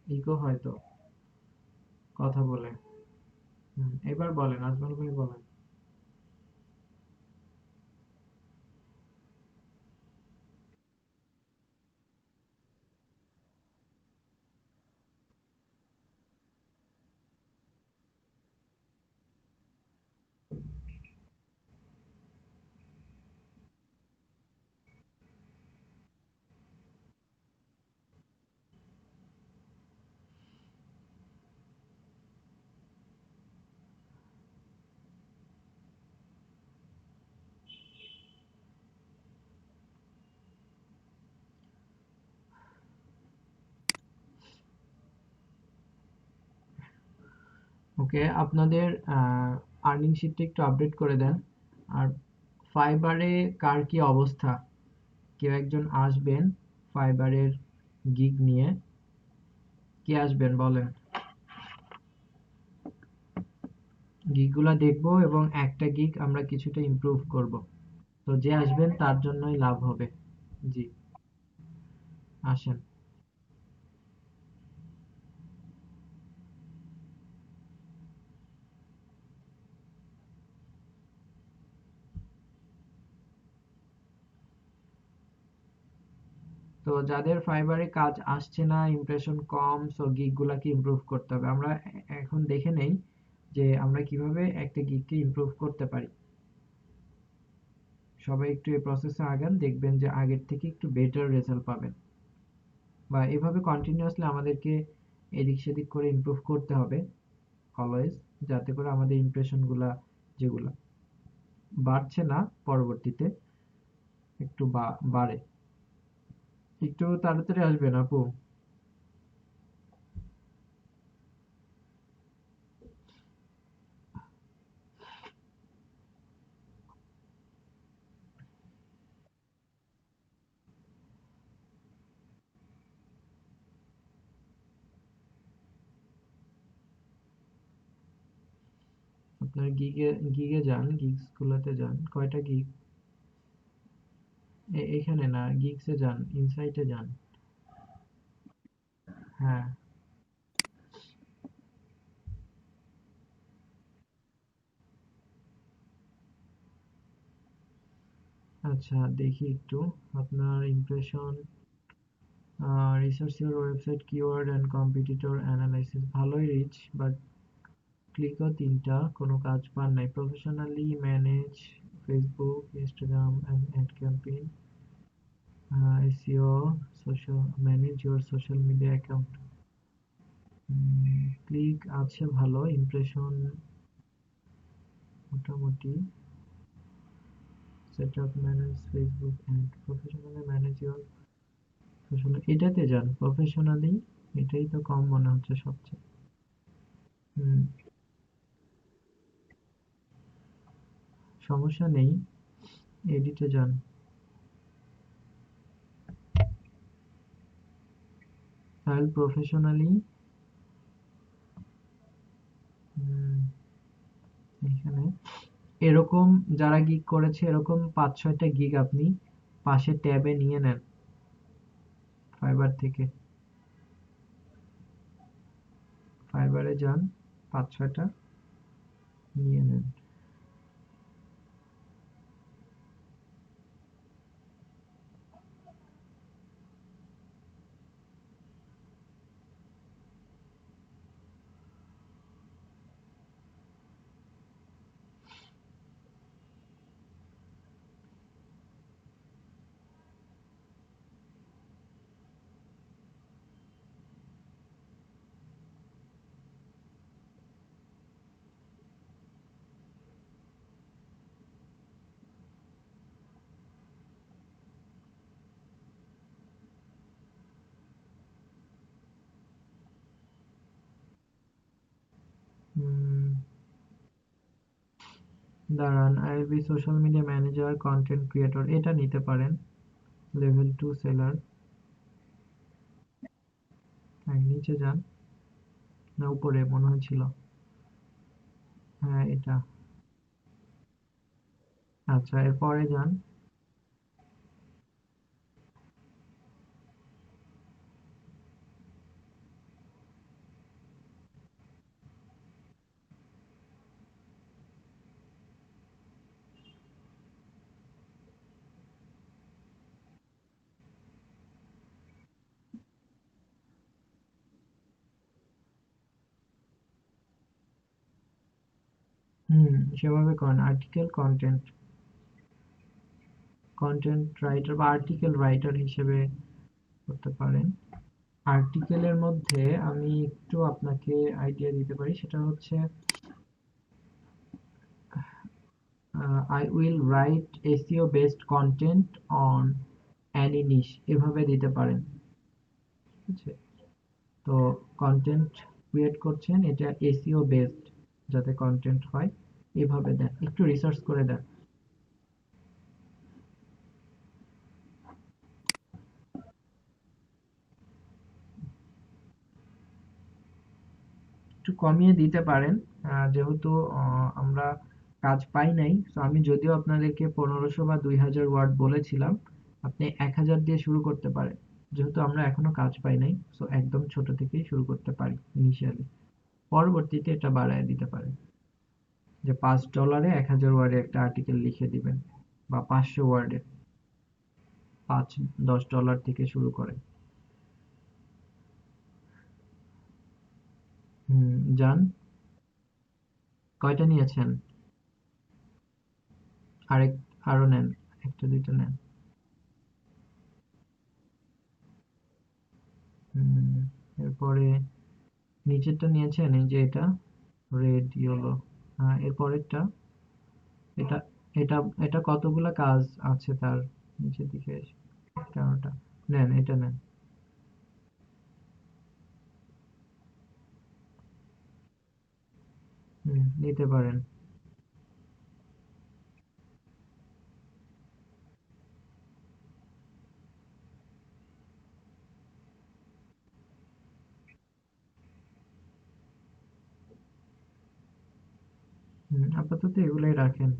ইকো হয়তো কথা বলে। এবার বলেন, আজমল ভাই বলেন। ওকে, আপনাদের আর্নিং শিটটা একটু আপডেট করে দেন। আর ফাইবারে কার কি অবস্থা? কেউ একজন আসবেন ফাইবারের গিগ নিয়ে। কে আসবেন বলেন? গিগগুলা দেখবো এবং একটা গিগ আমরা কিছুটা ইমপ্রুভ করব। তো যে আসবেন তার জন্যই লাভ হবে। জি, আসেন। তো যাদের ফাইবারে কাজ আসছে না, ইমপ্রেশন কম, সো গিগ গুলাকে ইমপ্রুভ করতে হবে। আমরা এখন দেখে নেই যে আমরা কিভাবে একটা গিগকে ইমপ্রুভ করতে পারি। সবাই একটু এই প্রসেসে আগান, দেখবেন যে আগের থেকে একটু বেটার রেজাল্ট পাবেন। বা এভাবে কন্টিনিউয়াসলি আমাদেরকে এদিক সেদিক করে ইমপ্রুভ করতে হবে অলওয়েজ, যাতে করে আমাদের ইমপ্রেশন গুলা যেগুলা বাড়ছে না পরবর্তীতে একটু বাড়ে। একটু তাড়াতাড়ি আসবেন আপু। আপনার গিগে গিগে যান, গিগস গুলাতে যান। কয়টা গিগ? এখানে না, গিগসে যান, ইনসাইটে যান। হ্যাঁ, আচ্ছা দেখি একটু আপনার impression. Research your website keyword and competitor analysis, ভালোই রিচ, বাট ক্লিকও তিনটা, কোনো কাজ পান নাই। Professionally manage Facebook, Instagram and ad campaign, SEO, social, manage your social media account. Click আছে ভালো, ইমপ্রেশন মোটামুটি। Set up manage Facebook ad, professionally manage your social, এটাতে যান প্রফেশনালি। এটাই তো কম মনে হচ্ছে সবচেয়ে। হুম, সমস্যা নেই, এডিটে যান। ফাইল প্রফেশনালি, এখানে এরকম যারা গিগ করেছে এরকম 5-6টা গিগ আপনি পাশে ট্যাবে নিয়ে নেন ফাইবার থেকে। ফাইবারে যান, 5-6টা নিয়ে নেন। উম, দাঁড়ান, I will be social media manager, content creator, এটা নিতে পারেন। Level 2 seller. হ্যাঁ, নিচে যান। না, উপরে মনে হচ্ছিল। হ্যাঁ, এটা। আচ্ছা, এরপরে যান। সেভাবে করেন। আর্টিকেল কন্টেন্ট, কন্টেন্ট রাইটার বা আর্টিকেল রাইটার হিসেবে করতে পারেন। আর্টিকেলের মধ্যে আমি একটু আপনাকে আইডিয়া দিতে পারি, সেটা হচ্ছে I will write SEO based content on any niche, এভাবে দিতে পারেন। ঠিক আছে? তো কন্টেন্ট ক্রিয়েট করছেন, এটা এসইও বেসড যাতে কন্টেন্ট হয়, এভাবে দেন, একটু রিসার্চ করে দেন। একটু কমিয়ে দিতে পারেন, যেহেতু আমরা কাজ পাই নাই। তো আমি যদিও আপনাদেরকে 1500 বা 2000 ওয়ার্ড বলেছিলাম, আপনি 1000 দিয়ে শুরু করতে পারেন, যেহেতু আমরা এখনো কাজ পাই নাই। তো একদম ছোট থেকেই শুরু করতে পারি ইনিশিয়ালি, পরবর্তীতে এটা বাড়ায় দিতে পারেন, যে $5 1000 ওয়ার্ডে একটা আর্টিকেল লিখে দিবেন, বা 500 ওয়ার্ডে 5-10 ডলার থেকে শুরু করে। যান। কয়টা নিয়েছেন? আরেক আরো নেন, একটা দুইটা নেন। হুম, এরপরে নিচেরটা নিয়েছেন, এই যে এটা রেড ইয়েলো। হ্যাঁ, এর পরেরটা, এটা এটা এটা কতগুলা কাজ আছে তার, নিচের দিকে 11টা। নেন, এটা নেন। নিতে পারেন। আপাতত এগুলাই রাখেন।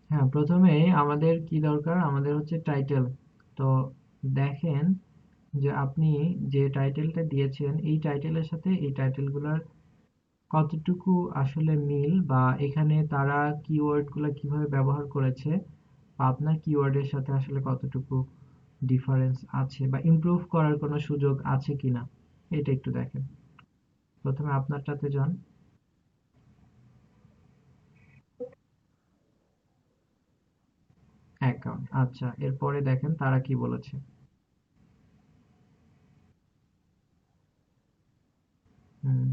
হ্যাঁ, প্রথমেই আমাদের কি দরকার, আমাদের হচ্ছে টাইটেল। তো দেখেন যে আপনি যে টাইটেলটা দিয়েছেন, এই টাইটেলের সাথে এই টাইটেলগুলোর কতটুকু আসলে মিল, বা এখানে তারা কিওয়ার্ড গুলা কিভাবে ব্যবহার করেছে, বা আপনার কিওয়ার্ডের সাথে আসলে কতটুকু ডিফারেন্স আছে, বা ইমপ্রুভ করার কোনো সুযোগ আছে কিনা, এটা একটু দেখেন। প্রথমে আপনারটাতে যান। অ্যাকাউন্ট, আচ্ছা, এরপরে দেখেন তারা কি বলেছে। Hmm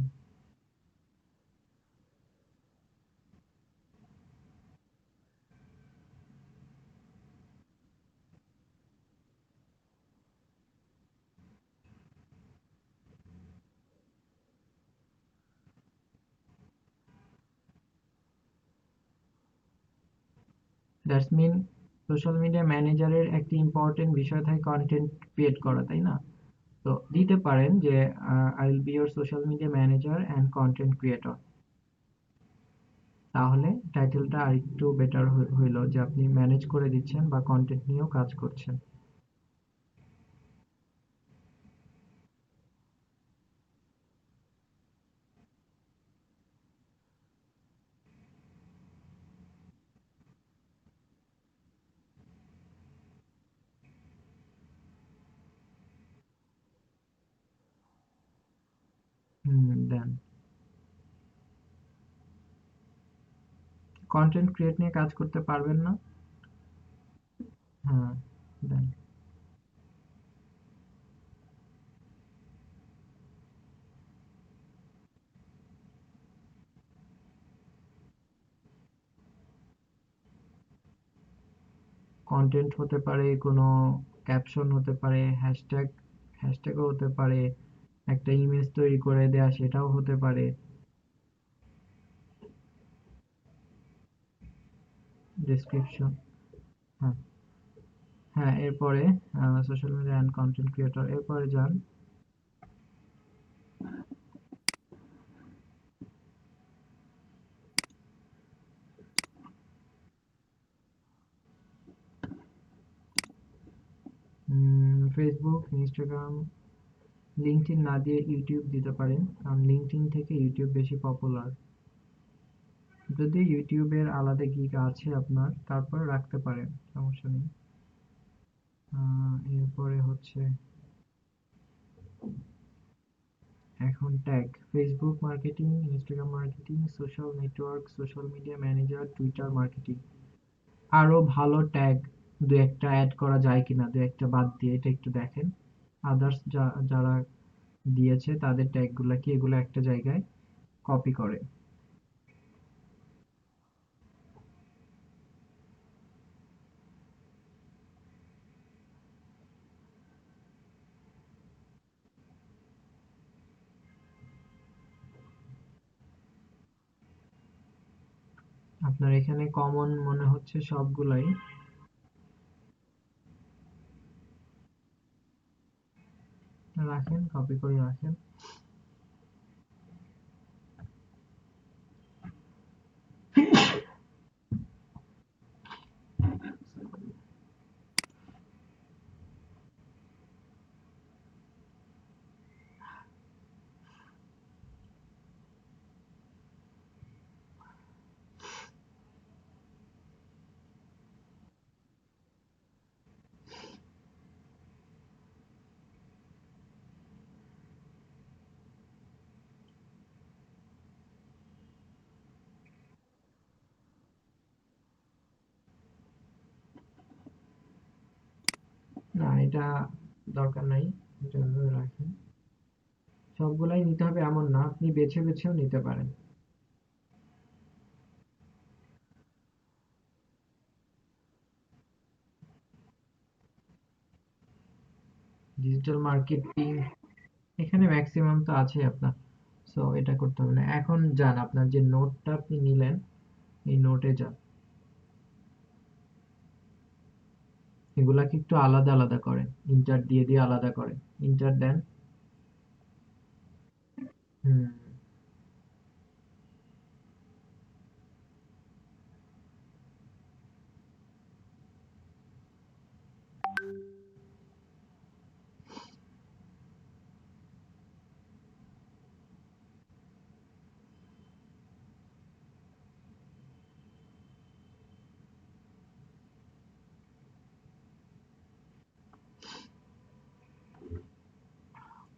that's mean social media ম্যানেজারের একটি ইম্পর্টেন্ট বিষয় থাকে কন্টেন্ট ক্রিয়েট করা, তাই না? তো দিতে পারেন যে I will be your social media manager and content creator. তাহলে টাইটেলটা আরেকটু বেটার হইলো, যে আপনি ম্যানেজ করে দিচ্ছেন বা কন্টেন্ট নিয়েও কাজ করছেন। দেন। কন্টেন্ট ক্রিয়েট নিয়ে কাজ করতে পারবেন না? হ্যাঁ, দেন। কন্টেন্ট হতে পারে, কোনো ক্যাপশন হতে পারে, হ্যাশট্যাগও হতে পারে, একটা ইমেজ তৈরি করে দেয়া, সেটাও হতে পারে। ডেসক্রিপশন। হ্যাঁ, হ্যাঁ, এরপরে social media and content creator, এরপরে যান। ফেসবুক, ইনস্টাগ্রাম, লিঙ্কডইন না দিয়ে ইউটিউব দিতে পারেন, কারণ লিঙ্কডইন থেকে ইউটিউব বেশি পপুলার। যদি ইউটিউবের আলাদা গিগ আছে আপনার, তারপর রাখতে পারেন, সমস্যা নেই। হচ্ছে এখন tag Facebook marketing, Instagram marketing, social network, social media manager, Twitter marketing. আরো ভালো ট্যাগ দু একটা অ্যাড করা যায় কিনা, দু একটা বাদ দিয়ে এটা একটু দেখেন। আদার্স যারা দিয়েছে তাদের ট্যাগ গুলা কি এগুলো একটা জায়গায় কপি করে। আপনার এখানে কমন মনে হচ্ছে সবগুলাই। রাখেন, কপি করে রাখেন। না, এটা দরকার নাই, এটা এভাবে রাখেন। সবগুলাই নিতে হবে এমন না, আপনি বেছে বেছেও নিতে পারেন। ডিজিটাল মার্কেটিং এখানে ম্যাক্সিমাম তো আছে আপনার, সো এটা করতে হবে না। এখন যান, আপনার যে নোটটা আপনি নিলেন এই নোটে যান, এগুলাকে একটু আলাদা আলাদা করেন, ইন্টার দিয়ে দিয়ে আলাদা করেন। ইন্টার দেন। হুম।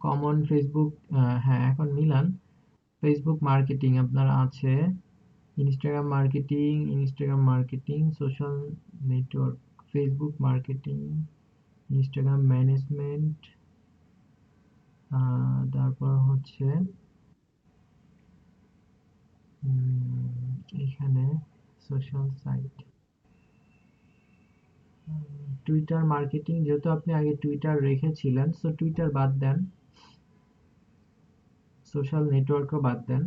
কমন ফেসবুক, হ্যাঁ এখন মিলান। ফেসবুক মার্কেটিং আপনার আছে, Instagram marketing, Instagram marketing, social network, Facebook marketing, Instagram management, তারপর হচ্ছে এখানে সোশ্যাল সাইট, টুইটার মার্কেটিং। যেহেতু আপনি আগে টুইটার রেখেছিলেন, সো টুইটার বাদ দেন, সোশ্যাল নেটওয়ার্কও বাদ দেন।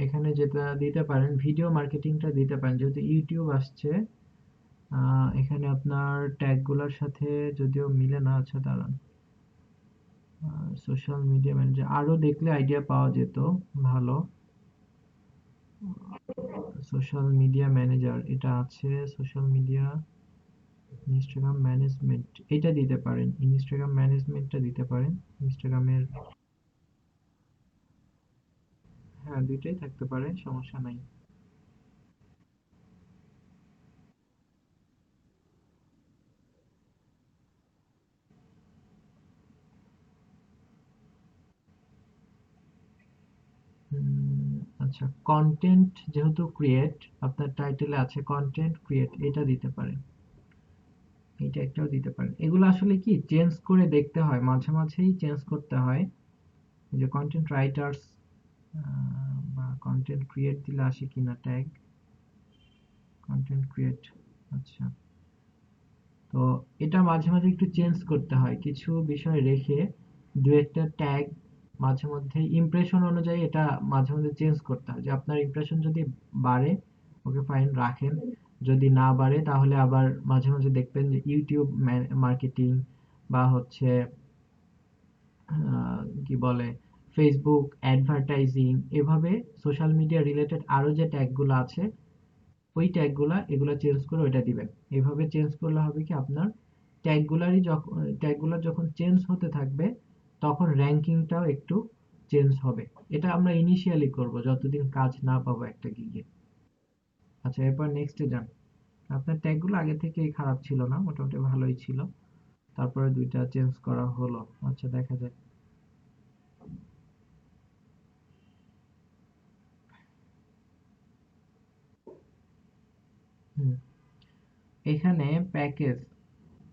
এখানে যেটা দিতে পারেন ভিডিও মার্কেটিংটা দিতে পারেন, যেহেতু ইউটিউব আসছে। এখানে আপনার ট্যাগ গুলার সাথে যদিও মিলে না, আচ্ছা দাঁড়ান, সোশ্যাল মিডিয়া ম্যানেজার আরো দেখলে আইডিয়া পাওয়া যেত ভালো। সোশ্যাল মিডিয়া ম্যানেজার এটা আছে, সোশ্যাল মিডিয়া, ইনস্টাগ্রাম ম্যানেজমেন্ট এটা দিতে পারেন, ইনস্টাগ্রাম ম্যানেজমেন্টটা দিতে পারেন। ইনস্টাগ্রামের, হ্যাঁ দুইটাই থাকতে পারে, সমস্যা নাই। আচ্ছা, কন্টেন্ট যেহেতু ক্রিয়েট, আপনার টাইটেলে আছে কন্টেন্ট ক্রিয়েট, এটা দিতে পারেন। এটা একটাও দিতে পারেন। এগুলো আসলে কি চেঞ্জ করে দেখতে হয়, মাঝে মাঝেই চেঞ্জ করতে হয়। এই যে কন্টেন্ট রাইটার্স বা কন্টেন্ট ক্রিয়েট দিলে আসে কিনা ট্যাগ, কন্টেন্ট ক্রিয়েট। আচ্ছা, তো এটা মাঝে মাঝে একটু চেঞ্জ করতে হয়, কিছু বিষয় রেখে দু একটা ট্যাগ মাঝে মধ্যে ইমপ্রেশন অনুযায়ী এটা মাঝে মধ্যে চেঞ্জ করতে হয়। যে আপনার ইমপ্রেশন যদি বাড়ে, ওকে ফাইন রাখেন। যদি না বাড়ে তাহলে আবার মাঝে মাঝে দেখবেন যে ইউটিউব মার্কেটিং বা হচ্ছে কি বলে ফেসবুক অ্যাডভার্টাইজিং, এভাবে সোশ্যাল মিডিয়া রিলেটেড আরো যে ট্যাগ গুলো আছে, ওই ট্যাগ গুলা এগুলা চেঞ্জ করে ওইটা দিবেন। এভাবে চেঞ্জ করলে হবে কি আপনার ট্যাগ গুলা যখন চেঞ্জ হতে থাকবে, তখন র্যাঙ্কিংটাও একটু চেঞ্জ হবে। এটা আমরা ইনিশিয়ালি করব যতদিন কাজ না পাবো একটা গিগে। আচ্ছা, এরপর নেক্সটে যান। আপনার ট্যাগ গুলো আগে থেকেই খারাপ ছিল না, মোটামুটি ভালোই ছিল। তারপরে দুইটা চেঞ্জ করা হলো। আচ্ছা, দেখা যাক। হুম, এখানে প্যাকেজ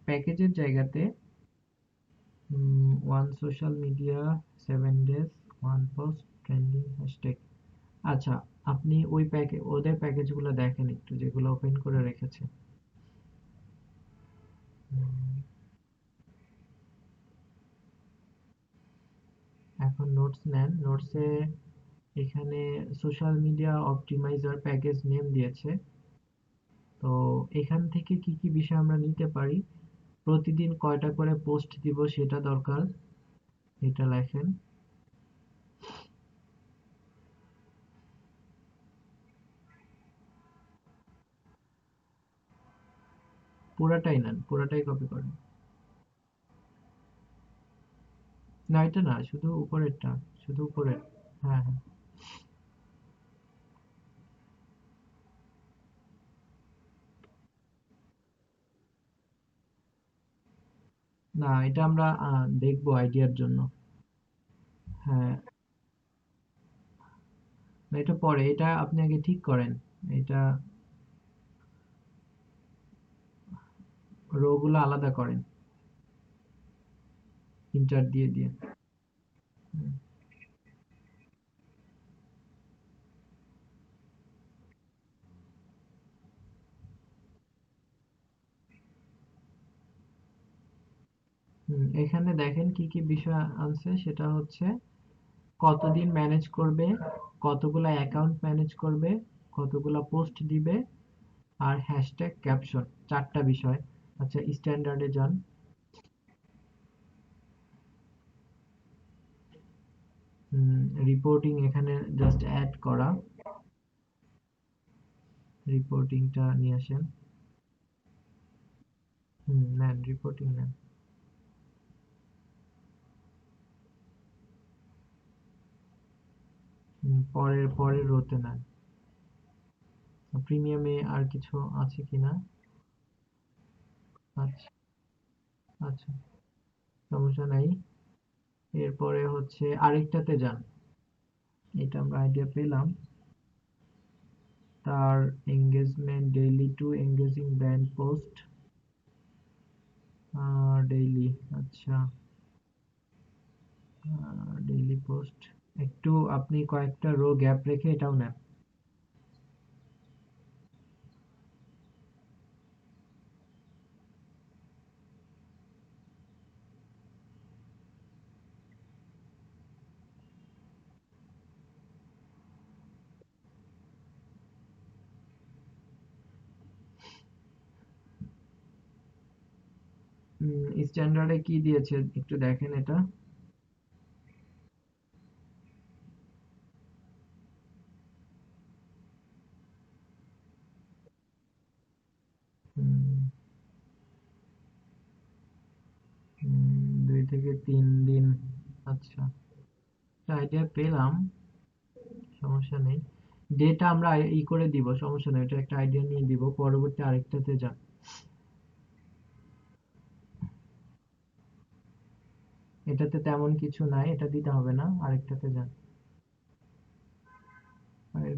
প্যাকেজের জায়গাতে one social media, 7 days, one post, trending hashtag. আচ্ছা, আপনি ওই ওদের প্যাকেজগুলো দেখেন একটু, যেগুলো ওপেন করে রেখেছে। এখন নোটস নেন। নোটসে এখানে social media optimiser package name দিয়েছে। তো এখান থেকে কি কি বিষয় আমরা নিতে পারি? প্রতিদিন কয়টা করে পোস্ট দিব সেটা দরকার, এটা লেখেন। পুরাটাই নেন, পুরাটাই কপি করেন। না, এটা না, শুধু উপরেরটা, শুধু উপরের। হ্যাঁ, হ্যাঁ। না, এটা আমরা দেখবো আইডিয়ার জন্য। হ্যাঁ, না, এটা পরে, এটা আপনি আগে ঠিক করেন। এটা রো গুলো আলাদা করেন, ইন্টার দিয়ে দিয়ে। হুম, এখানে দেখেন কি কি বিষয় আনছে, সেটা হচ্ছে কতদিন ম্যানেজ করবে, কতগুলা অ্যাকাউন্ট ম্যানেজ করবে, কতগুলা পোস্ট দিবে, আর হ্যাশট্যাগ ক্যাপশন, চারটা বিষয়। আচ্ছা, স্ট্যান্ডার্ডে যান। রিপোর্টিং এখানে জাস্ট অ্যাড করা, রিপোর্টিংটা নিয়ে আসেন। নেন, রিপোর্টিং নেন। পরের পরের রোতে নেন। প্রিমিয়ামে আর কিছু আছে কিনা? আচ্ছা, আচ্ছা, সমস্যা নাই। এরপরে হচ্ছে আরেকটাতে যান। এটা আমরা আইডিয়া পেলাম। তার engagement daily to engaging brand post, daily. আচ্ছা, ডেইলি পোস্ট। একটু আপনি কয়েকটা রো গ্যাপ রেখে এটাও নেন। স্ট্যান্ডার্ডে কি দিয়েছে একটু দেখেন এটা। উম, 2 থেকে 3 দিন। আচ্ছা, আইডিয়া পেলাম, সমস্যা নেই। ডেটা আমরা করে দিব, সমস্যা নেই, এটা একটা আইডিয়া নিয়ে দিব, পরবর্তী আরেকটাতে যান। এটাতে তেমন কিছু নাই, এটা দিতে হবে না, আরেকটাতে যান।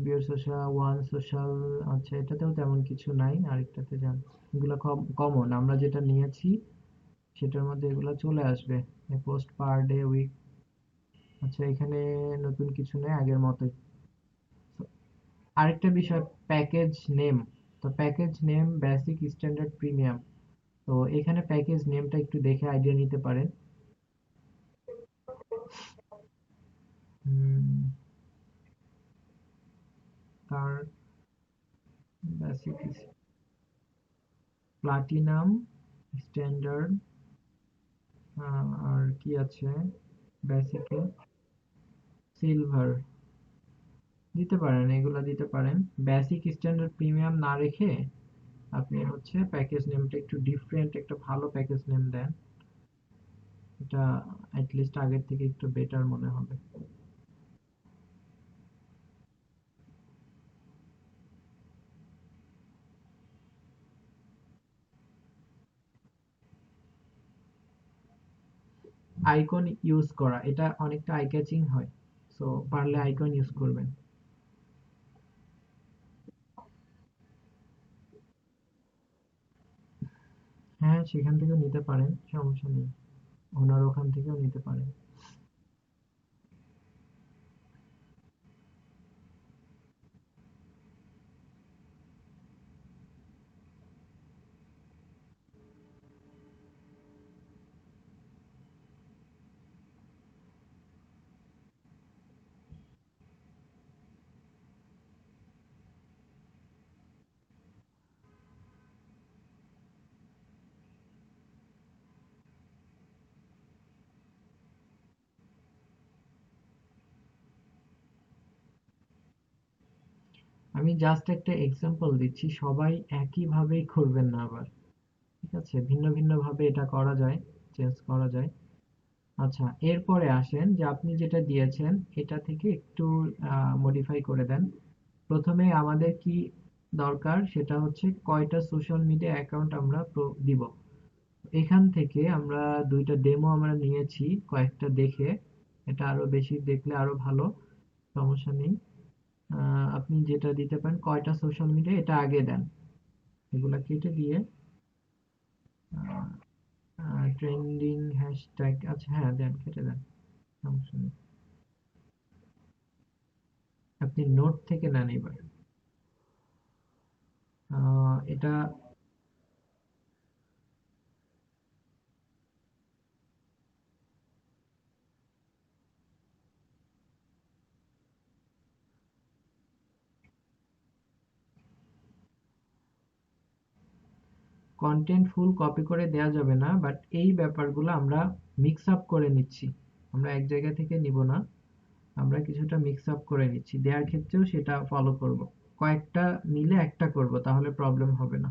বিয়ার সোশ্যাল, ওয়ান সোশ্যাল। আচ্ছা, এটাতেও তেমন কিছু নাই, আরেকটাতে যান। এগুলো কমন, আমরা যেটা নিয়েছি সেটার মধ্যে এগুলো চলে আসবে। Post per day, week. আচ্ছা, এখানে নতুন কিছু নেই, আগের মতোই। আরেকটা বিষয়, প্যাকেজ নেম। তো package name basic, standard, premium. তো এখানে প্যাকেজ নেমটা একটু দেখে আইডিয়া নিতে পারেন। তার বেসিক, প্লাটিনাম, স্ট্যান্ডার্ড, আর কি আছে বেসিকে, সিলভার দিতে পারেন, এগুলা দিতে পারেন। বেসিক, স্ট্যান্ডার্ড, প্রিমিয়াম না রেখে আপনি হচ্ছে প্যাকেজ নেমটা একটু ডিফারেন্ট, একটা ভালো প্যাকেজ নেম দেন। এটা অ্যাটলিস্ট আগের থেকে একটু বেটার মনে হবে। আইকন ইউজ করা, এটা অনেকটা আই ক্যাচিং হয়। সো পারলে আইকন ইউজ করবেন। হ্যাঁ, সেখান থেকেও নিতে পারেন, সমস্যা নেই। ওনার ওখান থেকেও নিতে পারেন। আমি জাস্ট একটা এক্সাম্পল দিচ্ছি, সবাই একইভাবেই করবেন না আবার। ঠিক আছে, ভিন্ন ভিন্ন ভাবে এটা করা যায়, চেঞ্জ করা যায়। আচ্ছা, এরপরে আসেন যে আপনি যেটা দিয়েছেন এটা থেকে একটু মডিফাই করে দেন। প্রথমে আমাদের কি দরকার সেটা হচ্ছে কয়টা সোশ্যাল মিডিয়া অ্যাকাউন্ট আমরা দিব। এখান থেকে আমরা দুইটা ডেমো আমরা নিয়েছি কয়েকটা দেখে, এটা আরো বেশি দেখলে আরো ভালো, সমস্যা নেই। আপনি যেটা দিতে পারেন কয়টা সোশ্যাল মিডিয়া এটা আগে দেন, এগুলা কেটে দিয়ে ট্রেন্ডিং হ্যাশট্যাগ, আচ্ছা হ্যাঁ দেন, কেটে দেন, সমস্যা নেই। আপনি নোট থেকে নেন এবার। এটা কন্টেন্ট ফুল কপি করে দেয়া যাবে না, বাট এই ব্যাপারগুলো আমরা মিক্স আপ করে নিচ্ছি। আমরা এক জায়গা থেকে নিব না, আমরা কিছুটা মিক্স আপ করে নিচ্ছি, দেওয়ার ক্ষেত্রেও সেটা ফলো করব। কয়েকটা মিলে একটা করব, তাহলে প্রবলেম হবে না।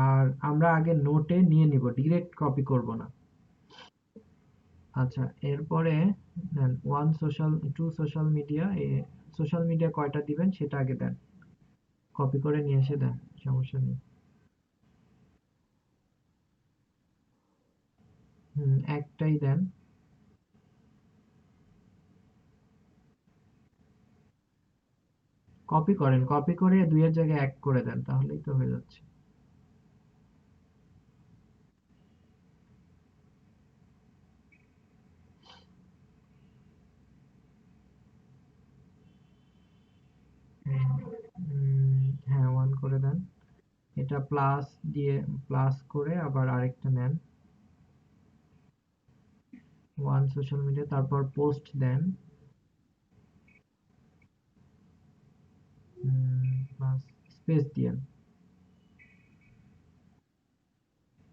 আর আমরা আগে নোটে নিয়ে নিব, ডিরেক্ট কপি করব না। আচ্ছা, এরপরে then one social, two social media, social media কয়টা দিবেন সেটা আগে দেন, কপি করে নিয়ে এসে দেন, সমস্যা নেই। একটাই দেন। কপি করেন, কপি করে দুইয়ের জায়গায় এক করে দেন, তাহলেই তো হয়ে যাচ্ছে। হ্যাঁ, ওয়ান করে দেন। এটা প্লাস দিয়ে, প্লাস করে আবার আরেকটা নেন। ওয়ান সোশ্যাল মিডিয়া, তারপর পোস্ট দেন। প্লাস স্পেস দিয়েন।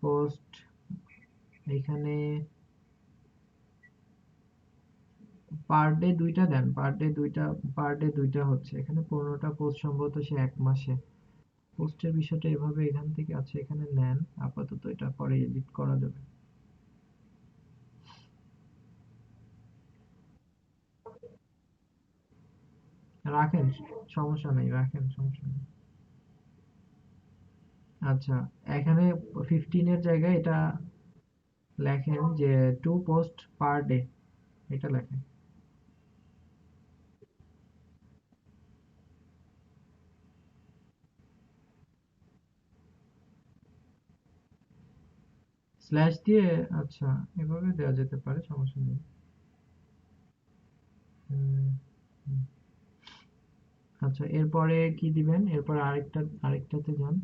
পোস্ট, এখানে পার ডে দুইটা দেন, পার ডে দুইটা, পার ডে দুইটা হচ্ছে এখানে 15টা পোস্ট, সম্ভবত সে এক মাসে। পোস্টের বিষয়টা এভাবে এখান থেকে আছে, এখানে নেন। আপাতত এটা পরে এডিট করা যাবে। রাখেন, সমস্যা নেই, রাখেন, সমস্যা নেই। আচ্ছা, এখানে 15 এর জায়গায় এটা লেখেন যে টু পোস্ট পার ডে, এটা লেখেন। স্ল্যাশ দিয়ে, আচ্ছা, এভাবে দেওয়া যেতে পারে, সমস্যা নেই। হুম, হুম। আচ্ছা, এরপরে কি দিবেন? এরপর আরেকটাতে যান।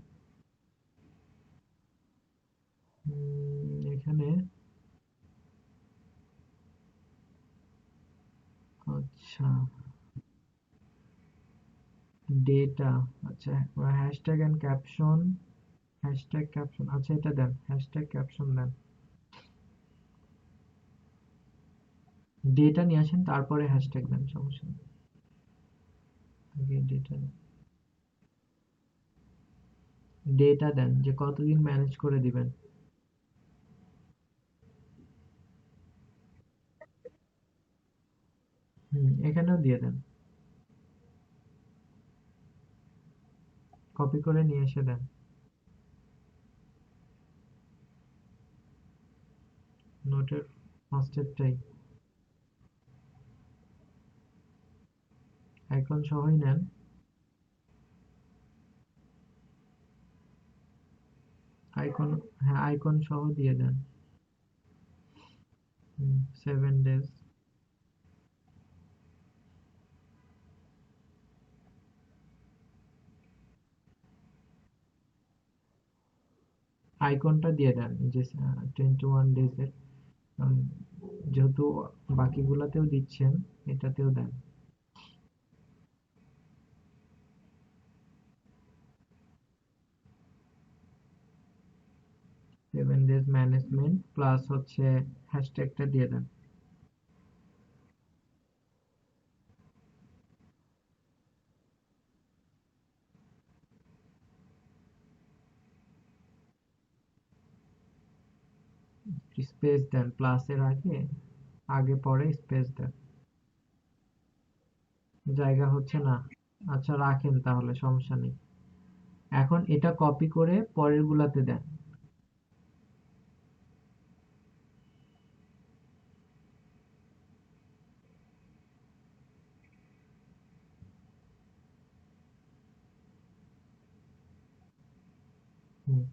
এখানে, আচ্ছা, ডেটা, আচ্ছা, hashtag and caption, hashtag caption, আচ্ছা এটা দেন, হ্যাশট্যাগ ক্যাপশন দেন। ডেটা নিয়ে আসেন, তারপরে হ্যাশট্যাগ দেন, সমস্যা নেই। আগে ডেটা, ডেটা দেন যে কতদিন ম্যানেজ করে দিবেন। এখানেও দিয়ে দেন। কপি করে নিয়ে এসে দেন। নোটের ফার্স্টেরটাই আইকন সহই নেন। আইকন, হ্যাঁ আইকন সহ দিয়ে দেন। 7 days। আইকনটা দিয়ে দেন যে 21 days এর, কারণ যেহেতু বাকিগুলাতেও দিচ্ছেন, এটাতেও দেন। 7 days ম্যানেজমেন্ট প্লাস হচ্ছে হ্যাশট্যাগটা দিয়ে দেন। স্পেস দেন প্লাসের আগে, আগে পরে স্পেস দেন। জায়গা হচ্ছে না, আচ্ছা রাখেন তাহলে, সমস্যা নেই। এখন এটা কপি করে পরের গুলাতে দেন। হুম।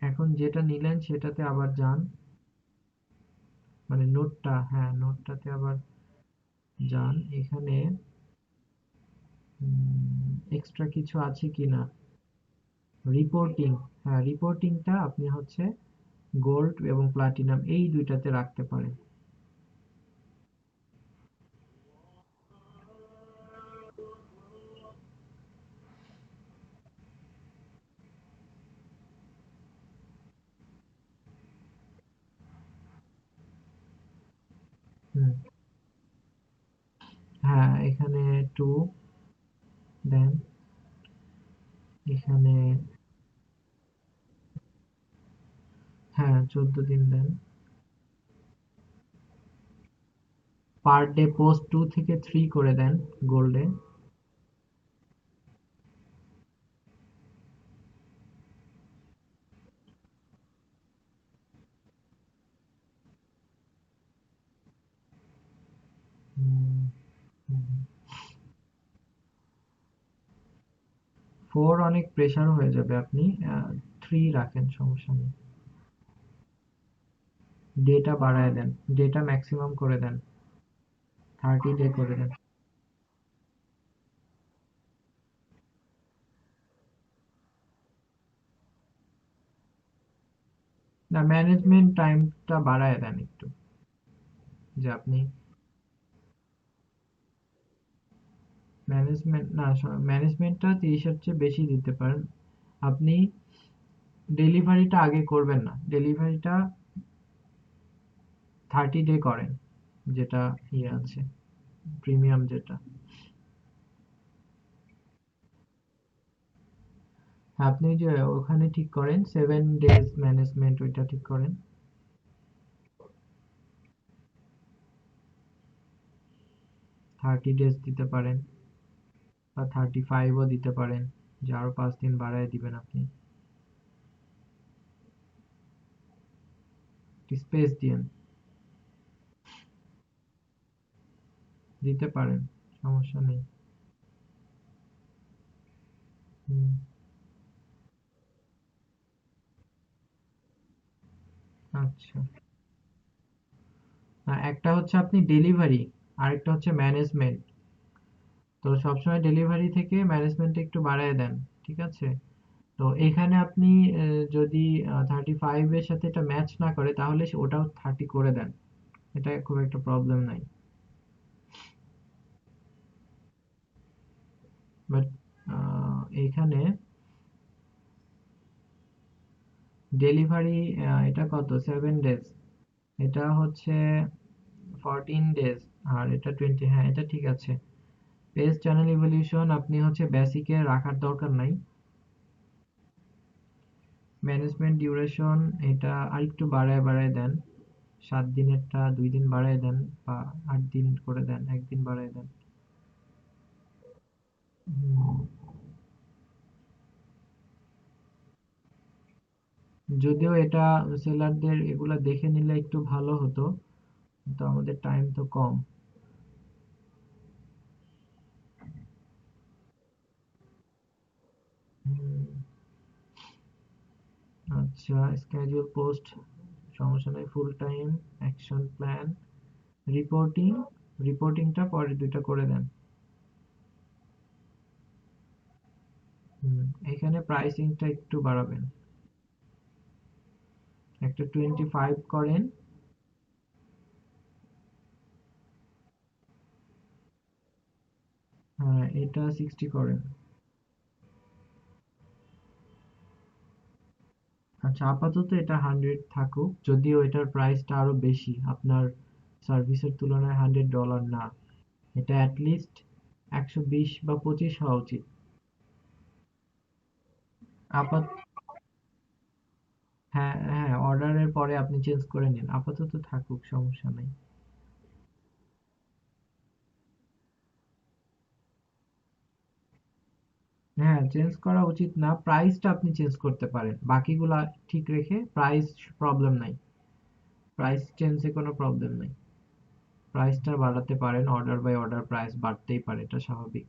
এখন যেটা নিলেন সেটাতে আবার যান, মানে নোটটা, হ্যাঁ নোটটাতে আবার যান। এখানে এক্সট্রা কিছু আছে কিনা, রিপোর্টিং, হ্যাঁ রিপোর্টিংটা আপনি হচ্ছে গোল্ড এবং প্লাটিনাম এই দুইটাতে রাখতে পারেন। হুম, হ্যাঁ এখানে 2 দেন, এখানে হ্যাঁ 14 দিন দেন। পার ডে পোস্ট 2 থেকে 3 করে দেন গোল্ডে। হুম, হুম। 4 অনেক প্রেসার হয়ে যাবে, আপনি 3 রাখেন, সমস্যা নেই। ডেটা বাড়ায় দেন, ডেটা ম্যাক্সিমাম করে দেন, 30 ডে করে দেন। না, ম্যানেজমেন্ট টাইমটা বাড়ায় দেন একটু, যে আপনি ম্যানেজমেন্ট না, ম্যানেজমেন্টটা 30-এর চেয়ে বেশি দিতে পারেন। আপনি ডেলিভারিটা আগে করবেন না, ডেলিভারিটা 30 ডে করেন, যেটা ইয়ে আছে, প্রিমিয়াম যেটা। হ্যাঁ, আপনি যে ওখানে ঠিক করেন 7 days ম্যানেজমেন্ট, ওইটা ঠিক করেন। 30 days দিতে পারেন, বা 35ও দিতে পারেন, যে আরো 5 দিন বাড়ায় দিবেন আপনি। স্পেস দিয়েন, দিতে পারেন, সমস্যা নেই। হুম, আচ্ছা। একটা হচ্ছে আপনি ডেলিভারি, আরেকটা হচ্ছে ম্যানেজমেন্ট। তো সবসময় ডেলিভারি থেকে ম্যানেজমেন্ট একটু বাড়ায় দেন, ঠিক আছে? তো এখানে আপনি যদি 35 এর সাথে এটা ম্যাচ না করে, তাহলে ওটাও 30 করে দেন, এটা খুব একটা প্রবলেম নাই। বাট এখানে ডেলিভারি, এটা কত, 7 days, এটা হচ্ছে 14 days, আর এটা 20, হ্যাঁ এটা ঠিক আছে। পেজ চ্যানেল ইভলিউশন আপনি হচ্ছে বেসিকে রাখার দরকার নাই। ম্যানেজমেন্ট ডিউরেশন এটা আরেকটু বাড়ায় বাড়ায় দেন, 7 দিনেরটা 2 দিন বাড়ায় দেন, বা 8 দিন করে দেন, 1 দিন বাড়ায় দেন। হুম, যদিও এটা সেলারদের এগুলা দেখে নিলে একটু ভালো হতো, কিন্তু আমাদের টাইম তো কম। হুম, আচ্ছা, স্কেডিউল পোস্ট সমস্যা নাই, full time, action plan, reporting. রিপোর্টিংটা পরের দুইটা করে দেন। হুম, এখানে প্রাইসিংটা একটু বাড়াবেন, একটা 25 করেন। হ্যাঁ, এটা 60 করেন। আচ্ছা, আপাতত এটা 100 থাকুক, যদিও এটার প্রাইসটা আরো বেশি আপনার সার্ভিসের তুলনায়, $100 না, এটা অ্যাটলিস্ট 120 বা 25 হওয়া উচিত। আপাত হ্যাঁ হ্যাঁ, অর্ডারের পরে আপনি চেঞ্জ করে নিন, আপাতত থাকুক, সমস্যা নাই। হ্যাঁ, চেঞ্জ করা উচিত না, প্রাইসটা আপনি চেঞ্জ করতে পারেন, বাকিগুলা ঠিক রেখে প্রাইস প্রবলেম নাই, প্রাইস চেঞ্জে কোনো প্রবলেম নাই। প্রাইসটা বাড়াতে পারেন, অর্ডার বাই অর্ডার প্রাইস বাড়তেই পারে, এটা স্বাভাবিক।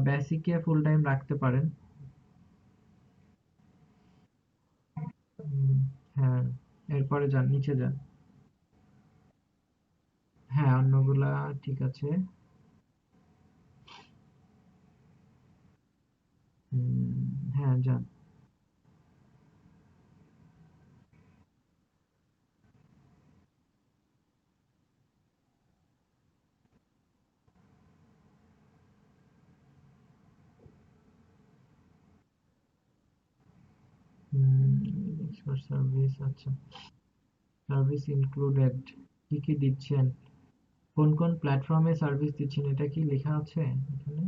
বেসিকে ফুল টাইম রাখতে পারেন। উম, হ্যাঁ, এরপরে যান, নিচে যান। হ্যাঁ, অন্যগুলা ঠিক আছে। হ্যাঁ, যান। সার্ভিস, আচ্ছা, সার্ভিস ইনক্লুডেড, কি কি দিচ্ছেন, কোন কোন প্ল্যাটফর্মে সার্ভিস দিচ্ছেন, এটা কি লেখা আছে এখানে?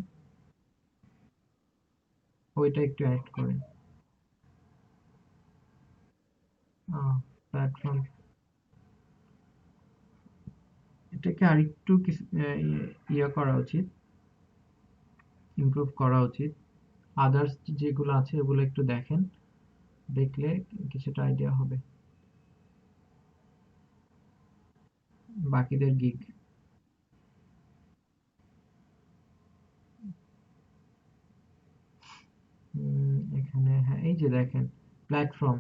ওইটা একটু অ্যাড করেন। প্ল্যাটফর্ম, এটাকে আরেকটু কিছু ইয়ে করা উচিত, ইমপ্রুভ করা উচিত। আদার্স যেগুলো আছে ওগুলো একটু দেখেন, দেখলে কিছুটা আইডিয়া হবে। বাকিদের গিগ। এখানে হ্যাঁ, এই যে দেখেন, প্ল্যাটফর্ম,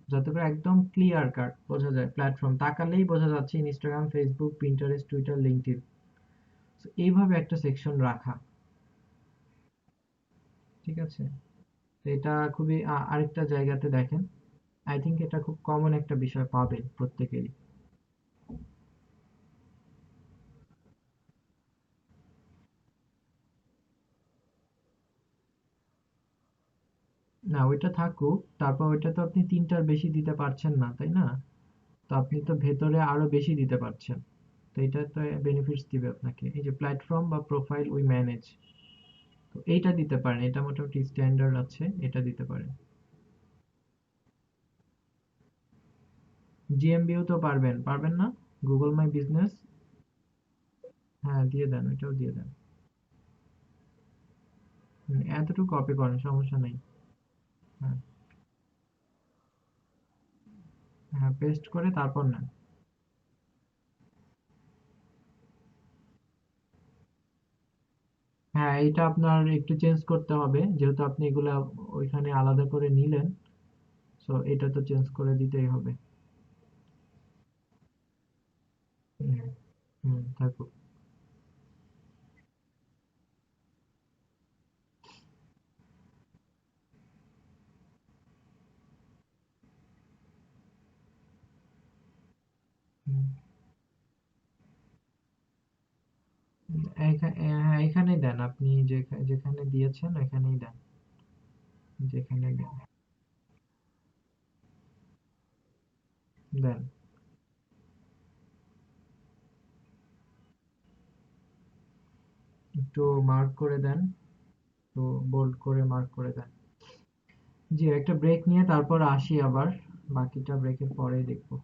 যাতে করে একদম ক্লিয়ার কাট বোঝা যায়, প্ল্যাটফর্ম তাকালেই বোঝা যাচ্ছে Instagram, Facebook, Pinterest, Twitter, LinkedIn. এইভাবে একটা সেকশন রাখা, ঠিক আছে? তো এটা খুবই আরেকটা জায়গাতে দেখেন, আই থিংক এটা খুব কমন একটা বিষয় পাবেন প্রত্যেকেরই। না, ওইটা থাকুক, তারপর ওইটা তো আপনি 3টার বেশি দিতে পারছেন না, তাই না? তো আপনি তো ভেতরে আরো বেশি দিতে পারছেন, তো এটা তো বেনিফিটস দিবে আপনাকে, এই যে প্ল্যাটফর্ম বা প্রোফাইল উই ম্যানেজ, তো এইটা দিতে পারেন, এটা মোটামুটি স্ট্যান্ডার্ড আছে, এটা দিতে পারেন। জিএমবিও তো পারবেন, পারবেন না? Google my business. হ্যাঁ, দিয়ে দেন, ওইটাও দিয়ে দেন। এতটুকু কপি করেন, সমস্যা নেই। হ্যাঁ, হ্যাঁ, পেস্ট করে তারপর নেন। হ্যাঁ, এইটা আপনার একটু চেঞ্জ করতে হবে, যেহেতু আপনি এগুলা ওইখানে আলাদা করে নিলেন, সো এটা তো চেঞ্জ করে দিতেই হবে। হুম, থাকুক। হুম, হ্যাঁ, এখানেই দেন, আপনি যেখানে দিয়েছেন এখানেই দেন, যেখানে দেন। একটু মার্ক করে দেন, একটু বোল্ড করে মার্ক করে দেন। জি, একটা ব্রেক নিয়ে তারপর আসি আবার, বাকিটা ব্রেকের পরেই দেখবো।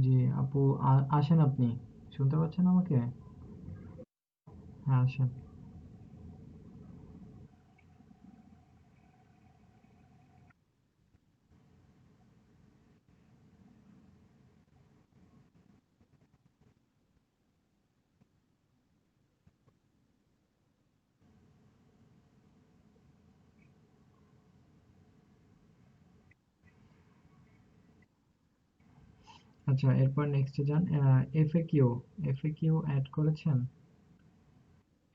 জি আপু, আসেন আপনি, শুনতে পাচ্ছেন আমাকে? হ্যাঁ আসেন। আচ্ছা, এরপর নেক্সটে যান। এফএকিউ, এফএকিউ অ্যাড করেছেন?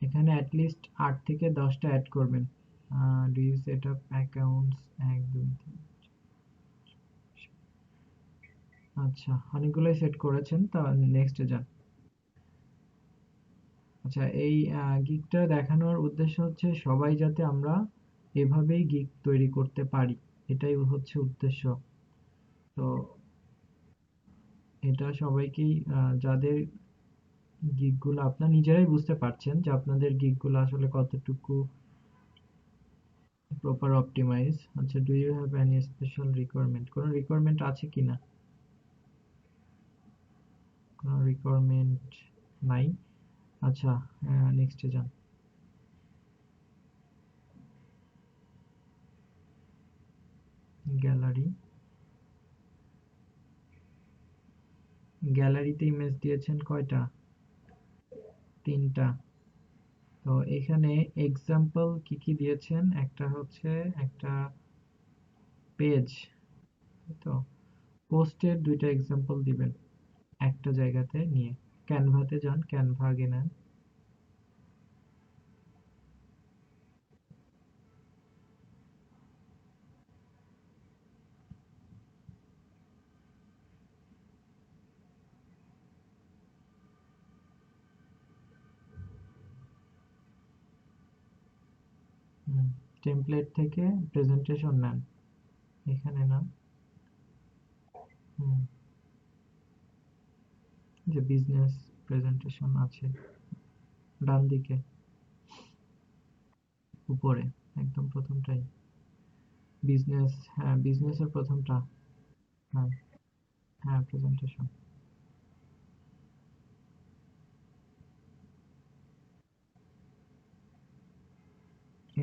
এখানে অ্যাটলিস্ট 8 থেকে 10টা অ্যাড করবেন। Do you set up accounts, 1 2 3। আচ্ছা, অনেকগুলোই সেট করেছেন, তা নেক্সটে যান। আচ্ছা, এই গিগটা দেখানোর উদ্দেশ্য হচ্ছে সবাই যাতে আমরা এভাবেই গিগ তৈরি করতে পারি, এটাই হচ্ছে উদ্দেশ্য। তো এটা সবাইকেই, যাদের গিগগুলো আপনার নিজেরাই বুঝতে পারছেন যে আপনাদের গিগগুলো আসলে কতটুকু প্রপার অপটিমাইজ। আচ্ছা, do you have any special requirement, কোনো রিকোয়ারমেন্ট আছে কিনা? কোনো রিকোয়ারমেন্ট নাই। আচ্ছা, নেক্সটে যান। গ্যালারি, গ্যালারিতে ইমেজ দিয়েছেন কয়টা? 3টা। তো এখানে এক্সাম্পল কি কি দিয়েছেন? একটা হচ্ছে একটা পেজ, তো পোস্টের 2টা এক্সাম্পল দিবেন একটা জায়গাতে নিয়ে। ক্যানভাতে যান, ক্যানভা আগে নেন। টেমপ্লেট থেকে প্রেজেন্টেশন নেন, এখানে না। হুম, যে বিজনেস প্রেজেন্টেশন আছে ডান দিকে উপরে, একদম প্রথমটাই। বিজনেস, হ্যাঁ বিজনেসের প্রথমটা। হ্যাঁ, হ্যাঁ প্রেজেন্টেশন।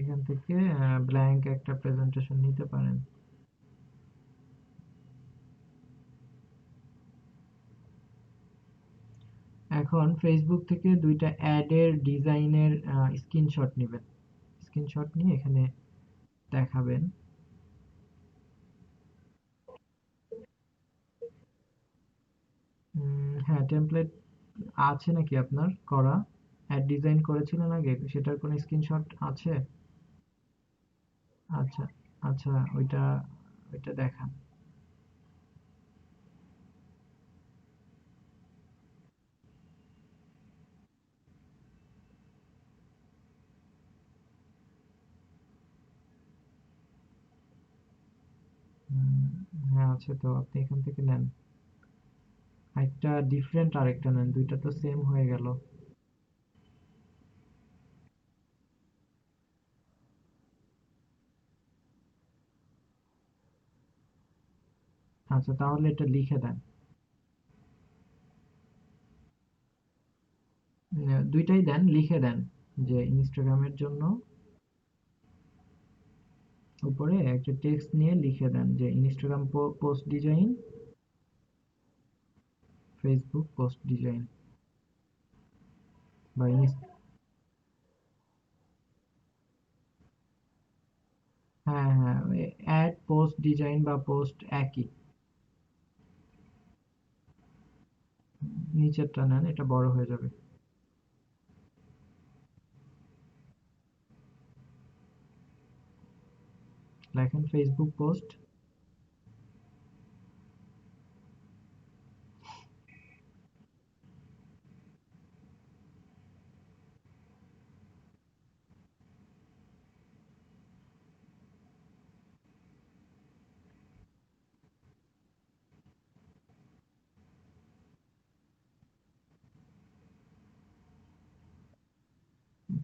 এখান থেকে ব্ল্যাঙ্ক একটা প্রেজেন্টেশন নিতে পারেন। এখন ফেসবুক থেকে 2টা অ্যাডের ডিজাইনের স্ক্রিনশট নেবেন। স্ক্রিনশট নিয়ে এখানে দেখাবেন। হ্যাঁ, টেমপ্লেট আছে নাকি আপনার করা? অ্যাড ডিজাইন করেছিলেন আগে, সেটার কোনো স্ক্রিনশট আছে? আচ্ছা, আচ্ছা, ওইটা ওইটা দেখান। উম, হ্যাঁ আছে তো, আপনি এখান থেকে নেন। একটা ডিফারেন্ট আরেকটা নেন, 2টা তো সেম হয়ে গেল। আচ্ছা, তাহলে এটা লিখে দেন। 2টাই দেন, লিখে দেন যে ইনস্টাগ্রামের জন্য। উপরে একটা টেক্সট নিয়ে লিখে দেন যে Instagram post design, Facebook post design, বা হ্যাঁ হ্যাঁ, অ্যাড পোস্ট ডিজাইন বা পোস্ট একই। নিচেরটা নেন, এটা বড় হয়ে যাবে। লেখেন ফেসবুক পোস্ট।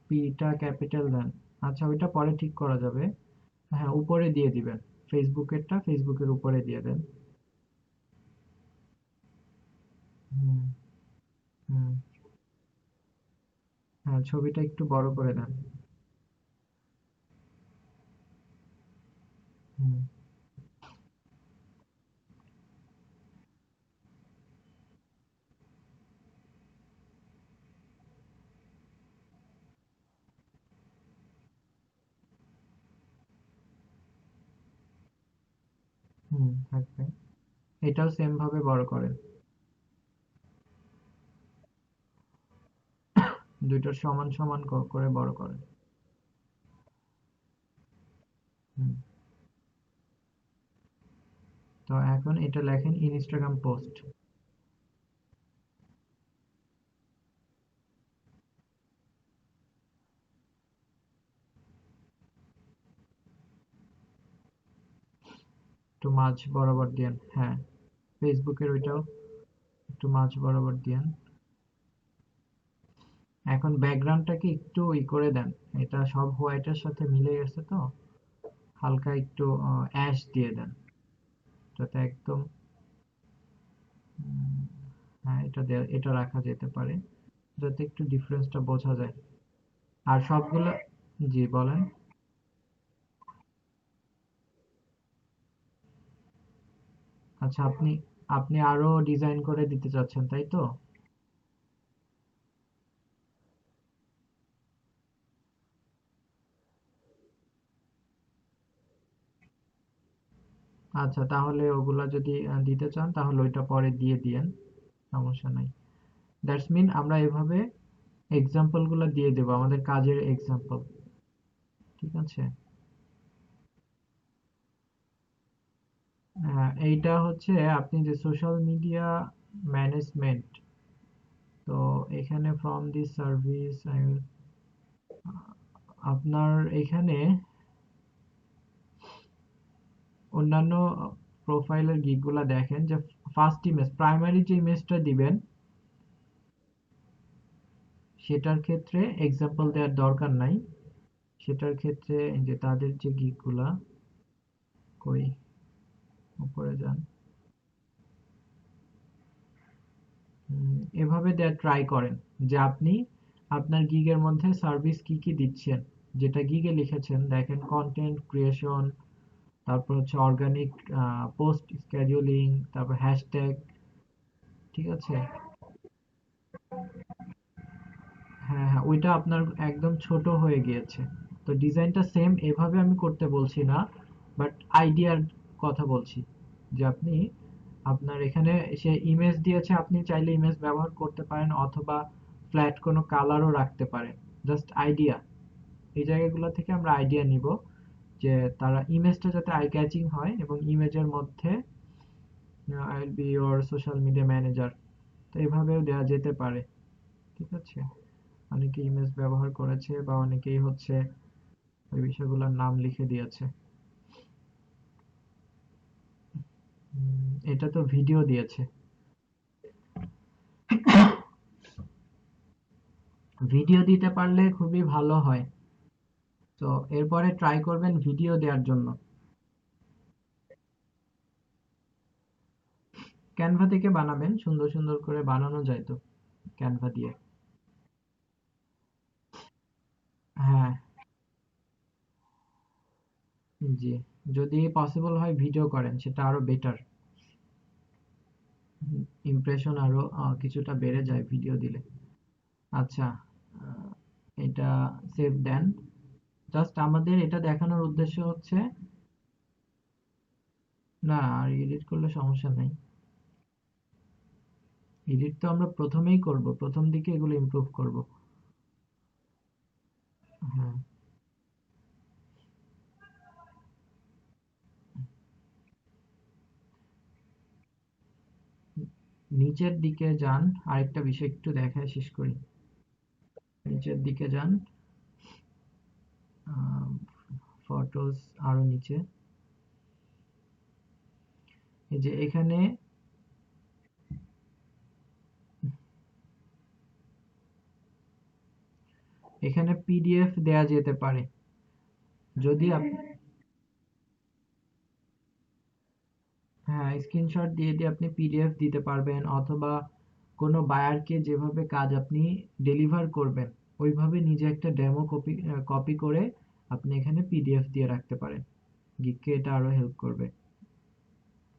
পিটা ক্যাপিটাল দেন। আচ্ছা, ওইটা পরে ঠিক করা যাবে। হ্যাঁ, উপরে দিয়ে দিবেন। ফেসবুকেরটা ফেসবুকের উপরে দিয়ে দেন। হুম, হুম। হ্যাঁ, ছবিটা একটু বড় করে দেন। হুম, হুম, থাকবে। এটাও সেম ভাবে বড় করেন। দুইটার সমান সমান করে বড় করেন। হুম। তো এখন এটা লেখেন ইনস্টাগ্রাম পোস্ট। একটু মাঝ বরাবর দিয়েন, হ্যাঁ। ফেসবুকের ওইটাও একটু মাঝ বরাবর দিয়েন। এখন ব্যাকগ্রাউন্ডটাকে একটু করে দেন। এটা সব হোয়াইটের সাথে মিলে গেছে তো, হালকা একটু অ্যাশ দিয়ে দেন, যাতে একদম উম, হ্যাঁ, এটা রাখা যেতে পারে, যাতে একটু ডিফারেন্সটা বোঝা যায়। আর সবগুলো, জি বলেন। আচ্ছা, আপনি আপনি আরো ডিজাইন করে দিতে চাচ্ছেন, তাই তো? আচ্ছা, তাহলে ওগুলা যদি দিতে চান তাহলে ওইটা পরে দিয়ে দিয়েন, সমস্যা নাই। দ্যাটস মিন আমরা এভাবে এক্সাম্পল গুলো দিয়ে দেবো, আমাদের কাজের এক্সাম্পল। ঠিক আছে। এইটা হচ্ছে আপনি যে সোশ্যাল মিডিয়া ম্যানেজমেন্ট, তো এখানে ফ্রম দিস সার্ভিস আপনার এখানে অন্যান্য প্রোফাইলের গিকগুলা দেখেন, যে ফার্স্ট ইমেজ, প্রাইমারি যে ইমেজটা দিবেন সেটার ক্ষেত্রে এক্সাম্পল দেওয়ার দরকার নাই। সেটার ক্ষেত্রে এই যে তাদের যে গিকগুলা, কই, উপরে যান। এভাবে দেয়া ট্রাই করেন, যে আপনি আপনার গিগের মধ্যে সার্ভিস কি কি দিচ্ছেন, যেটা গিগে লিখেছেন, দেখেন কন্টেন্ট ক্রিয়েশন, তারপর হচ্ছে অর্গানিক পোস্ট স্কেডিউলিং, তারপর হ্যাশট্যাগ। ঠিক আছে। হ্যাঁ, হ্যাঁ, ওইটা আপনার একদম ছোট হয়ে গিয়েছে। তো ডিজাইনটা সেম এভাবে আমি করতে বলছি না, বাট আইডিয়ার কথা বলছি, যে আপনি আপনার এখানে সে ইমেজ দিয়েছে, আপনি চাইলে ইমেজ ব্যবহার করতে পারেন, অথবা ফ্ল্যাট কোনো কালারও রাখতে পারেন। জাস্ট আইডিয়া, এই জায়গাগুলো থেকে আমরা আইডিয়া নিব, যে তারা ইমেজটা যাতে আই ক্যাচিং হয়, এবং ইমেজের মধ্যে I will be your social media manager, তো এভাবেও দেওয়া যেতে পারে। ঠিক আছে। অনেকে ইমেজ ব্যবহার করেছে, বা অনেকেই হচ্ছে ওই বিষয়গুলোর নাম লিখে দিয়েছে। এটা তো ভিডিও দিয়েছে। ভিডিও দিতে পারলে খুবই ভালো হয়। তো এরপরে ট্রাই করবেন ভিডিও দেওয়ার জন্য। ক্যানভা থেকে বানাবেন, সুন্দর সুন্দর করে বানানো যায় তো ক্যানভা দিয়ে। হ্যাঁ, জি। যদি পসিবল হয় ভিডিও করেন, সেটা আরো বেটার। ইমপ্রেশন আরো কিছুটা বেড়ে যায় ভিডিও দিলে। আচ্ছা, আহ, এটা সেভ দেন। জাস্ট আমাদের এটা দেখানোর উদ্দেশ্য হচ্ছে, না আর এডিট করলে সমস্যা নেই। এডিট তো আমরা প্রথমেই করব, প্রথম দিকে এগুলো ইমপ্রুভ করব। হ্যাঁ, নিচের দিকে যান। আরেকটা বিষয় একটু দেখায় শেষ করি। নিচের দিকে যান, ফটোস, আরো নিচে। এই যে এখানে, এখানে পিডিএফ দেয়া যেতে পারে। যদি হ্যাঁ, স্ক্রিনশট দিয়ে দিয়ে আপনি পিডিএফ দিতে পারবেন, অথবা কোনো বায়ারকে যেভাবে কাজ আপনি ডেলিভার করবেন ওইভাবে নিজে একটা ডেমো কপি করে আপনি এখানে পিডিএফ দিয়ে রাখতে পারেন। গিগকে এটা আরো হেল্প করবে।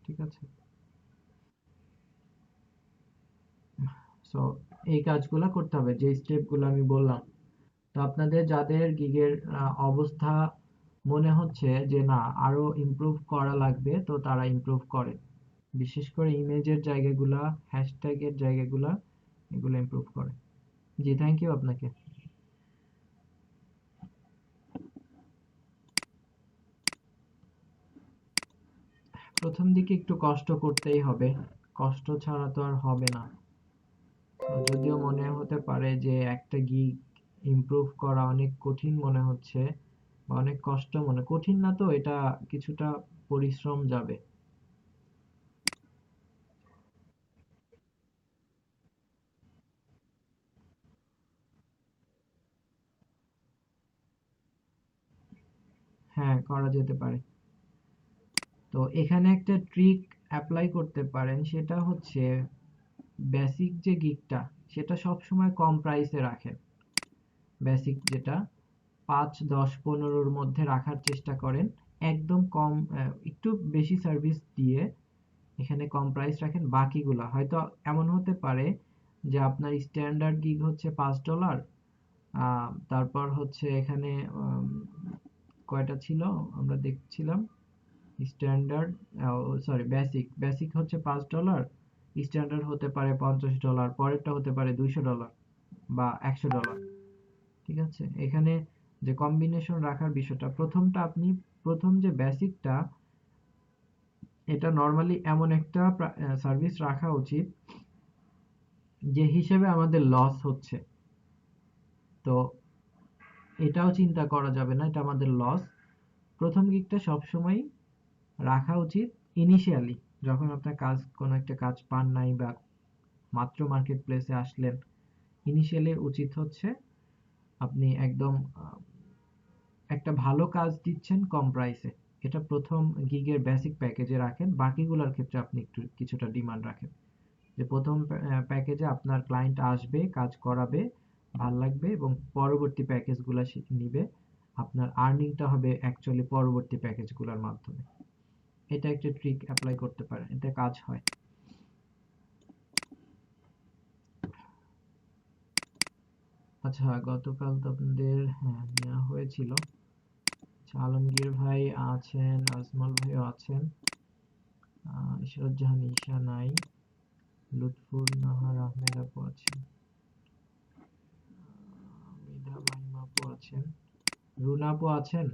ঠিক আছে? সো এই কাজগুলা করতে হবে যে স্টেপগুলো আমি বললাম। তো আপনাদের যাদের গিগের অবস্থা মনে হচ্ছে যে না আরো ইমপ্রুভ করা লাগবে, তো তারা ইমপ্রুভ করে। বিশেষ করে ইমেজের জায়গাগুলা, হ্যাশট্যাগের জায়গাগুলা, এগুলো ইমপ্রুভ করে। জি, থ্যাংক ইউ আপনাকে। প্রথম দিকে একটু কষ্ট করতেই হবে, কষ্ট ছাড়া তো আর হবে না। তো যদিও মনে হতে পারে যে একটা গিগ ইমপ্রুভ করা অনেক কঠিন মনে হচ্ছে বা অনেক কষ্ট কঠিন না, তো এটা কিছুটা পরিশ্রম যাবে। হ্যাঁ, করা যেতে পারে। তো এখানে একটা ট্রিক অ্যাপ্লাই করতে পারেন, সেটা হচ্ছে বেসিক যে গিগটা সেটা সবসময় কম প্রাইসে রাখেন। বেসিক যেটা ৫, ১০, ১৫-র মধ্যে রাখার চেষ্টা করেন। একদম কম, একটু বেশি সার্ভিস দিয়ে এখানে কম প্রাইস রাখেন। বাকিগুলা হয়তো এমন হতে পারে যে আপনার স্ট্যান্ডার্ড গিগ হচ্ছে $5, তারপর হচ্ছে এখানে কয়টা ছিল আমরা দেখছিলাম, স্ট্যান্ডার্ড, সরি বেসিক, বেসিক হচ্ছে $5, স্ট্যান্ডার্ড হতে পারে $50, পরেরটা হতে পারে $200 বা $100। ঠিক আছে? এখানে যে কম্বিনেশন রাখার বিষয়টা, প্রথমটা আপনি প্রথম যে বেসিকটা, এটা নর্মালি এমন একটা সার্ভিস রাখা উচিত যে হিসেবে আমাদের লস হচ্ছে। তো এটাও চিন্তা করা যাবে না, এটা আমাদের লস। প্রথম গিগটা সবসময় রাখা উচিত ইনিশিয়ালি, যখন আপনার কাজ কোনো একটা কাজ পান নাই বা মাত্র মার্কেট প্লেসে আসলেন, ইনিশিয়ালি উচিত হচ্ছে আপনি একদম একটা ভালো কাজ দিচ্ছেন কম প্রাইসে। এটা প্রথম গিগের বেসিক প্যাকেজে রাখেন। বাকিগুলোর ক্ষেত্রে আপনি একটু কিছুটা ডিমান্ড রাখেন যে প্রথম প্যাকেজে আপনার ক্লায়েন্ট আসবে, কাজ করাবে, ভাল লাগবে এবং পরবর্তী প্যাকেজগুলো সে নিবে। আপনার আর্নিংটা হবে অ্যাকচুয়ালি পরবর্তী প্যাকেজগুলোর মাধ্যমে। এটা একটা ট্রিক অ্যাপ্লাই করতে পারেন, এটা কাজ হয়। আচ্ছা, গতকাল তো আপনাদের হ্যাঁ নেওয়া হয়েছিল। আচ্ছা, আলমগীর ভাই আছেন, আজমল ভাইও আছেন, ইশরাত জাহান ঈশা নাই, লুৎফুর নাহার আহমেদ আপু আছেন, মৃধা মাহিমা আপু আছেন, রুনা আপু আছেন।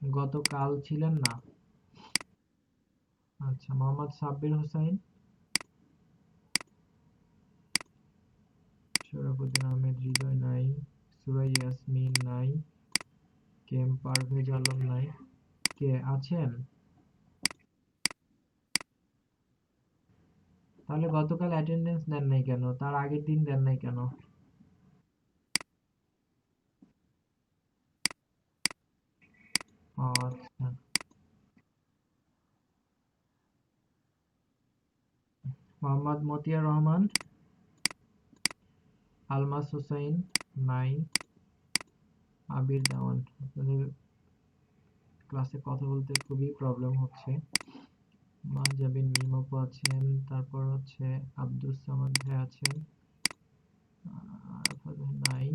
গতকাল ছিলেন না। আচ্ছা, মোহাম্মদ সাব্বির হোসাইন, শরফুদ্দিন আহমেদ হৃদয় নাই, সুরাই ইয়াসমিন নাই, কেম পারভেজ আলম নাই। কে আছেন? তাহলে গতকাল অ্যাটেন্ডেন্স দেন নাই কেন? তার আগের দিন দেন নাই কেন? ও আচ্ছা। মোহাম্মদ মতিয়ার রহমান, আলমাস হোসাইন নাই, আবির দেওয়ান। আপনাদের ক্লাসে কথা বলতে খুবই প্রবলেম হচ্ছে। মাহজাবিন মিম আপু আছেন, তারপর হচ্ছে আব্দুস সামাদ ভাই আছেন, আরাফাত ভাই নাই,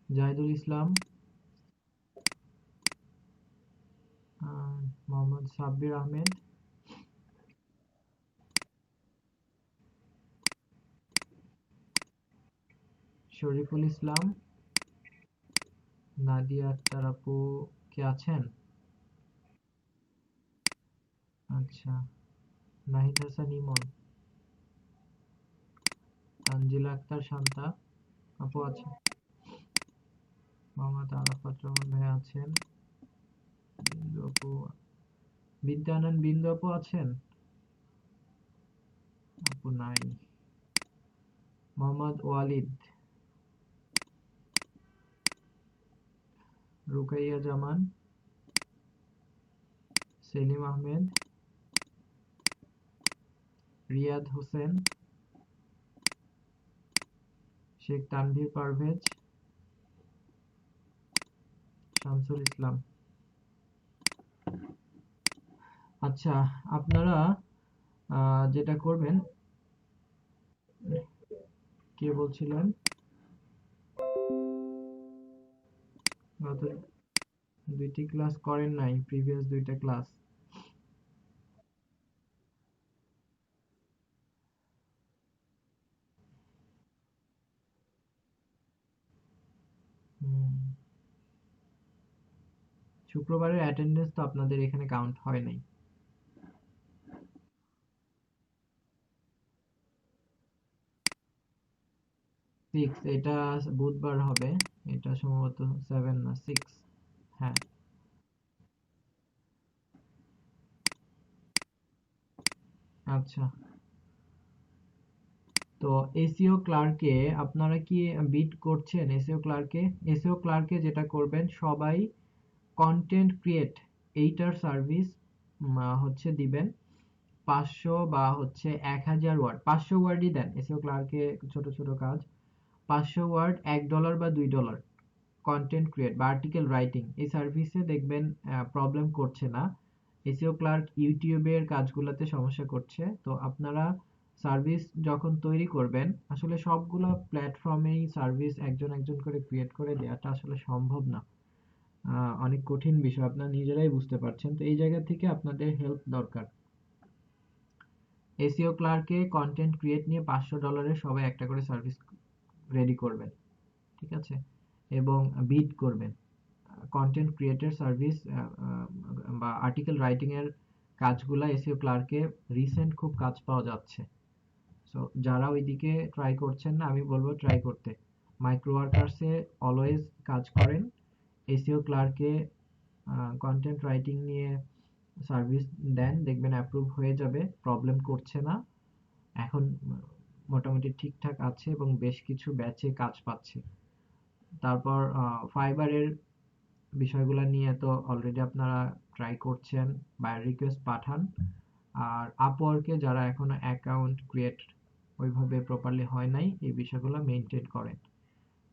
জাহিদুল ইসলাম, মোহাম্মদ সাব্বির আহমেদ, শরীফুল ইসলাম, নাদিয়া আক্তার আপু কে আছেন? আচ্ছা, নাহিদ হাসান ইমন, তানজিলা আক্তার শান্তা আপু আছেন, মোহাম্মদ আরাফাত রহমান ভাই আছেন, বিন্দু আপু, বিদ্যানন্দ বিন্দু আপু আছেন? আপু নাই। মোহাম্মদ ওয়ালিদ, রুকাইয়া জামান, সেলিম আহমেদ, রিয়াদ হোসেন, শেখ তানভীর পারভেজ, শামসুল ইসলাম। আচ্ছা, আপনারা যেটা করবেন, কে বলছিলেন? গত 2টি ক্লাস করেন নাই, প্রিভিয়াস 2টা ক্লাস। শুক্রবারের অ্যাটেন্ডেন্স তো আপনাদের এখানে কাউন্ট হয় নাই। 6, এটা বুধবার হবে। এটা সম্ভবত 7 না 6। হ্যাঁ। আচ্ছা, তো এসইও ক্লার্কে আপনারা কি বিট করছেন? এসইও ক্লার্কে, এসইও ক্লার্কে যেটা করবেন, সবাই কন্টেন্ট ক্রিয়েট এইটার সার্ভিস হচ্ছে দিবেন 500 বা হচ্ছে 1000 ওয়ার্ড। 500 ওয়ার্ডই দেন এসইও ক্লার্কে, ছোট ছোট কাজ। 500 ওয়ার্ড $1 বা $2। কন্টেন্ট ক্রিয়েট বা আর্টিকেল রাইটিং এই সার্ভিসে দেখবেন প্রবলেম করছে না। এসইও ক্লার্ক ইউটিউবের কাজগুলোতে সমস্যা করছে। তো আপনারা সার্ভিস যখন তৈরি করবেন, আসলে সবগুলো প্ল্যাটফর্মেই সার্ভিস একজন একজন করে ক্রিয়েট করে দেওয়াটা আসলে সম্ভব না। অনেক কঠিন বিষয়, আপনারা নিজেরাই বুঝতে পারছেন। তো এই জায়গা থেকে আপনাদের হেল্প দরকার। এসইও ক্লার্কে কন্টেন্ট ক্রিয়েট নিয়ে $500 সবাই একটা করে সার্ভিস রেডি করবেন, ঠিক আছে? এবং বিড করবেন। কন্টেন্ট ক্রিয়েটর সার্ভিস বা আর্টিকেল রাইটিং এর কাজগুলা এসইও ক্লার্কে রিসেন্ট খুব কাজ পাওয়া যাচ্ছে। সো যারা ওইদিকে ট্রাই করছেন না, আমি বলবো ট্রাই করতে। মাইক্রো ওয়ার্কার্সে অলওয়েজ কাজ করেন, এসইও ক্লার্কে কন্টেন্ট রাইটিং নিয়ে সার্ভিস দেন, দেখবেন অ্যাপ্রুভ হয়ে যাবে, প্রবলেম করছে না। এখন মোটামুটি ঠিকঠাক আছে এবং বেশ কিছু ব্যাচে কাজ পাচ্ছে। তারপর ফাইবারের বিষয়গুলো নিয়ে তো অলরেডি আপনারা ট্রাই করছেন বা রিকোয়েস্ট পাঠান। আর আপওয়ার্কে যারা এখনো অ্যাকাউন্ট ক্রিয়েট ওইভাবে প্রপারলি হয় নাই, এই বিষয়গুলো মেনটেন করেন।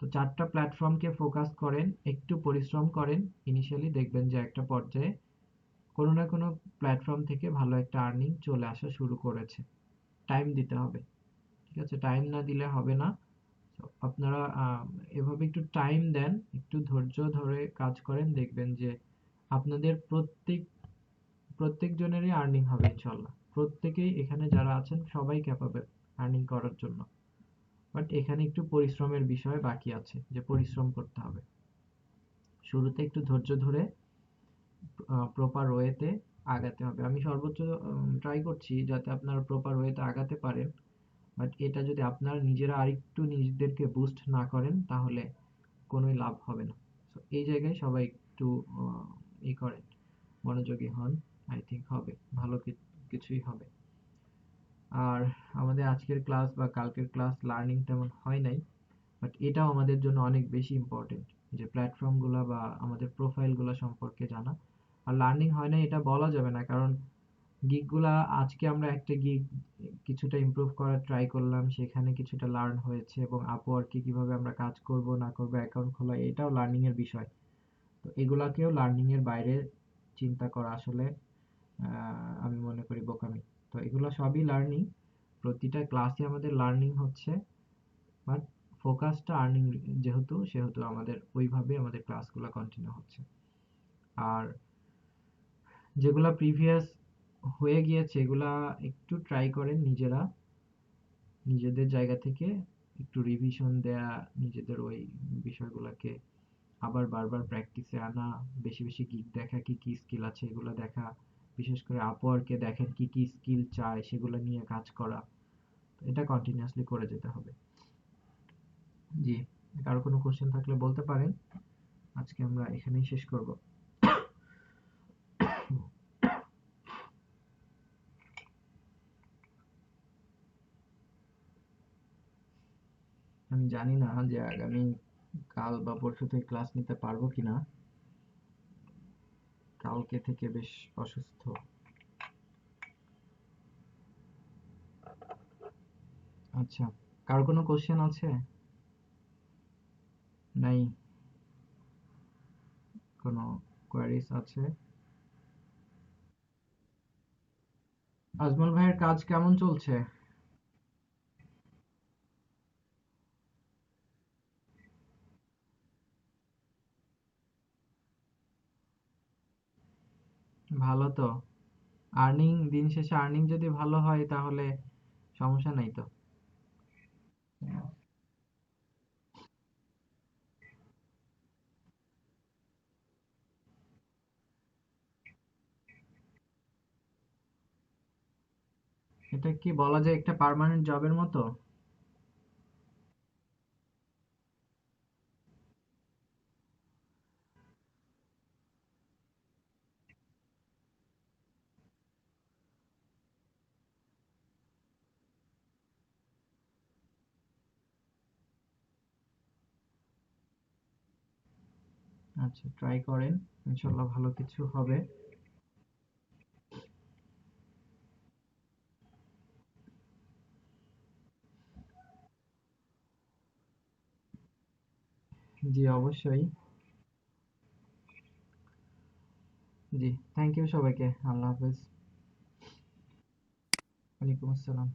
তো 4টা প্ল্যাটফর্মকে ফোকাস করেন, একটু পরিশ্রম করেন, ইনিশিয়ালি দেখবেন যে একটা পর্যায়ে কোনো না কোনো প্ল্যাটফর্ম থেকে ভালো একটা আর্নিং চলে আসা শুরু করেছে। টাইম দিতে হবে, ঠিক আছে? টাইম না দিলে হবে না। তো আপনারা এভাবে একটু টাইম দেন, একটু ধৈর্য ধরে কাজ করেন, দেখবেন যে আপনাদের প্রত্যেক জনেরই আর্নিং হবে ইনশাল্লাহ। প্রত্যেকেই এখানে যারা আছেন সবাই ক্যাপাবল আর্নিং করার জন্য। বাট এখানে একটু পরিশ্রমের বিষয় বাকি আছে, যে পরিশ্রম করতে হবে। শুরুতে একটু ধৈর্য ধরে প্রপার ওয়েতে আগাতে হবে। আমি সর্বোচ্চ ট্রাই করছি যাতে আপনারা প্রপার ওয়েতে আগাতে পারেন। বাট এটা যদি আপনারা নিজেরা আরেকটু নিজেদেরকে বুস্ট না করেন, তাহলে কোনোই লাভ হবে না। So, এই জায়গায় সবাই একটু করেন, মনোযোগী হন। আই থিঙ্ক হবে, ভালো কিছুই হবে। আর আমাদের আজকের ক্লাস বা কালকের ক্লাস লার্নিং তেমন হয় নাই, বাট এটাও আমাদের জন্য অনেক বেশি ইম্পর্টেন্ট, যে প্ল্যাটফর্মগুলো বা আমাদের প্রোফাইলগুলো সম্পর্কে জানা। আর লার্নিং হয় না এটা বলা যাবে না, কারণ গিগগুলা আজকে আমরা একটা গিগ কিছুটা ইমপ্রুভ করার ট্রাই করলাম, সেখানে কিছুটা লার্ন হয়েছে, এবং আপওয়ার্কে কিভাবে আমরা কাজ করব না করব, অ্যাকাউন্ট খোলা, এটাও লার্নিং এর বিষয়। তো এগুলাকেও লার্নিং এর বাইরে চিন্তা করা আসলে আমি মনে করি বোকামি। তো এগুলো সবই লার্নিং, প্রতিটা ক্লাসে আমাদের লার্নিং হচ্ছে, বাট ফোকাসটা আর্নিং যেহেতু, সেহেতু আমাদের ওইভাবে আমাদের ক্লাসগুলো কন্টিনিউ হচ্ছে। আর যেগুলা প্রিভিয়াস হয়ে গিয়েছে এগুলা একটু ট্রাই করেন নিজেরা, নিজেদের জায়গা থেকে একটু রিভিশন দেয়া, নিজেদের ওই বিষয়গুলোকে আবার বারবার প্র্যাকটিসে আনা, বেশি বেশি গিগ দেখা, কি কি স্কিল আছে এগুলো দেখা, বিশেষ করে আপওয়ার্কে দেখেন কি কি স্কিল চায়, সেগুলো নিয়ে কাজ করা। এটা কন্টিনিউয়াসলি করে যেতে হবে। জি, কারো কোনো কোশ্চেন থাকলে বলতে পারেন। আজকে আমরা এখানেই শেষ করব। আমি জানি না যে আগামী কাল বা পরশু থেকে ক্লাস নিতে পারবো কিনা। কালকে থেকে বেশ অসুস্থ। আচ্ছা, কার কোনো কোশ্চেন আছে? নাই? কোনো কোয়ারিজ আছে? আজমল ভাইয়ের কাজ কেমন চলছে? ভালো তো। আর্নিং, দিন শেষে আর্নিং যদি ভালো হয় তাহলে সমস্যা নাই তো। এটা কি বলা যায় একটা পার্মানেন্ট জবের মতো? আচ্ছা, ট্রাই করেন, ইনশাল্লাহ ভালো কিছু হবে। জি, অবশ্যই। জি, থ্যাংক ইউ সবাইকে। আল্লাহ হাফেজ। ওয়ালাইকুম আসসালাম।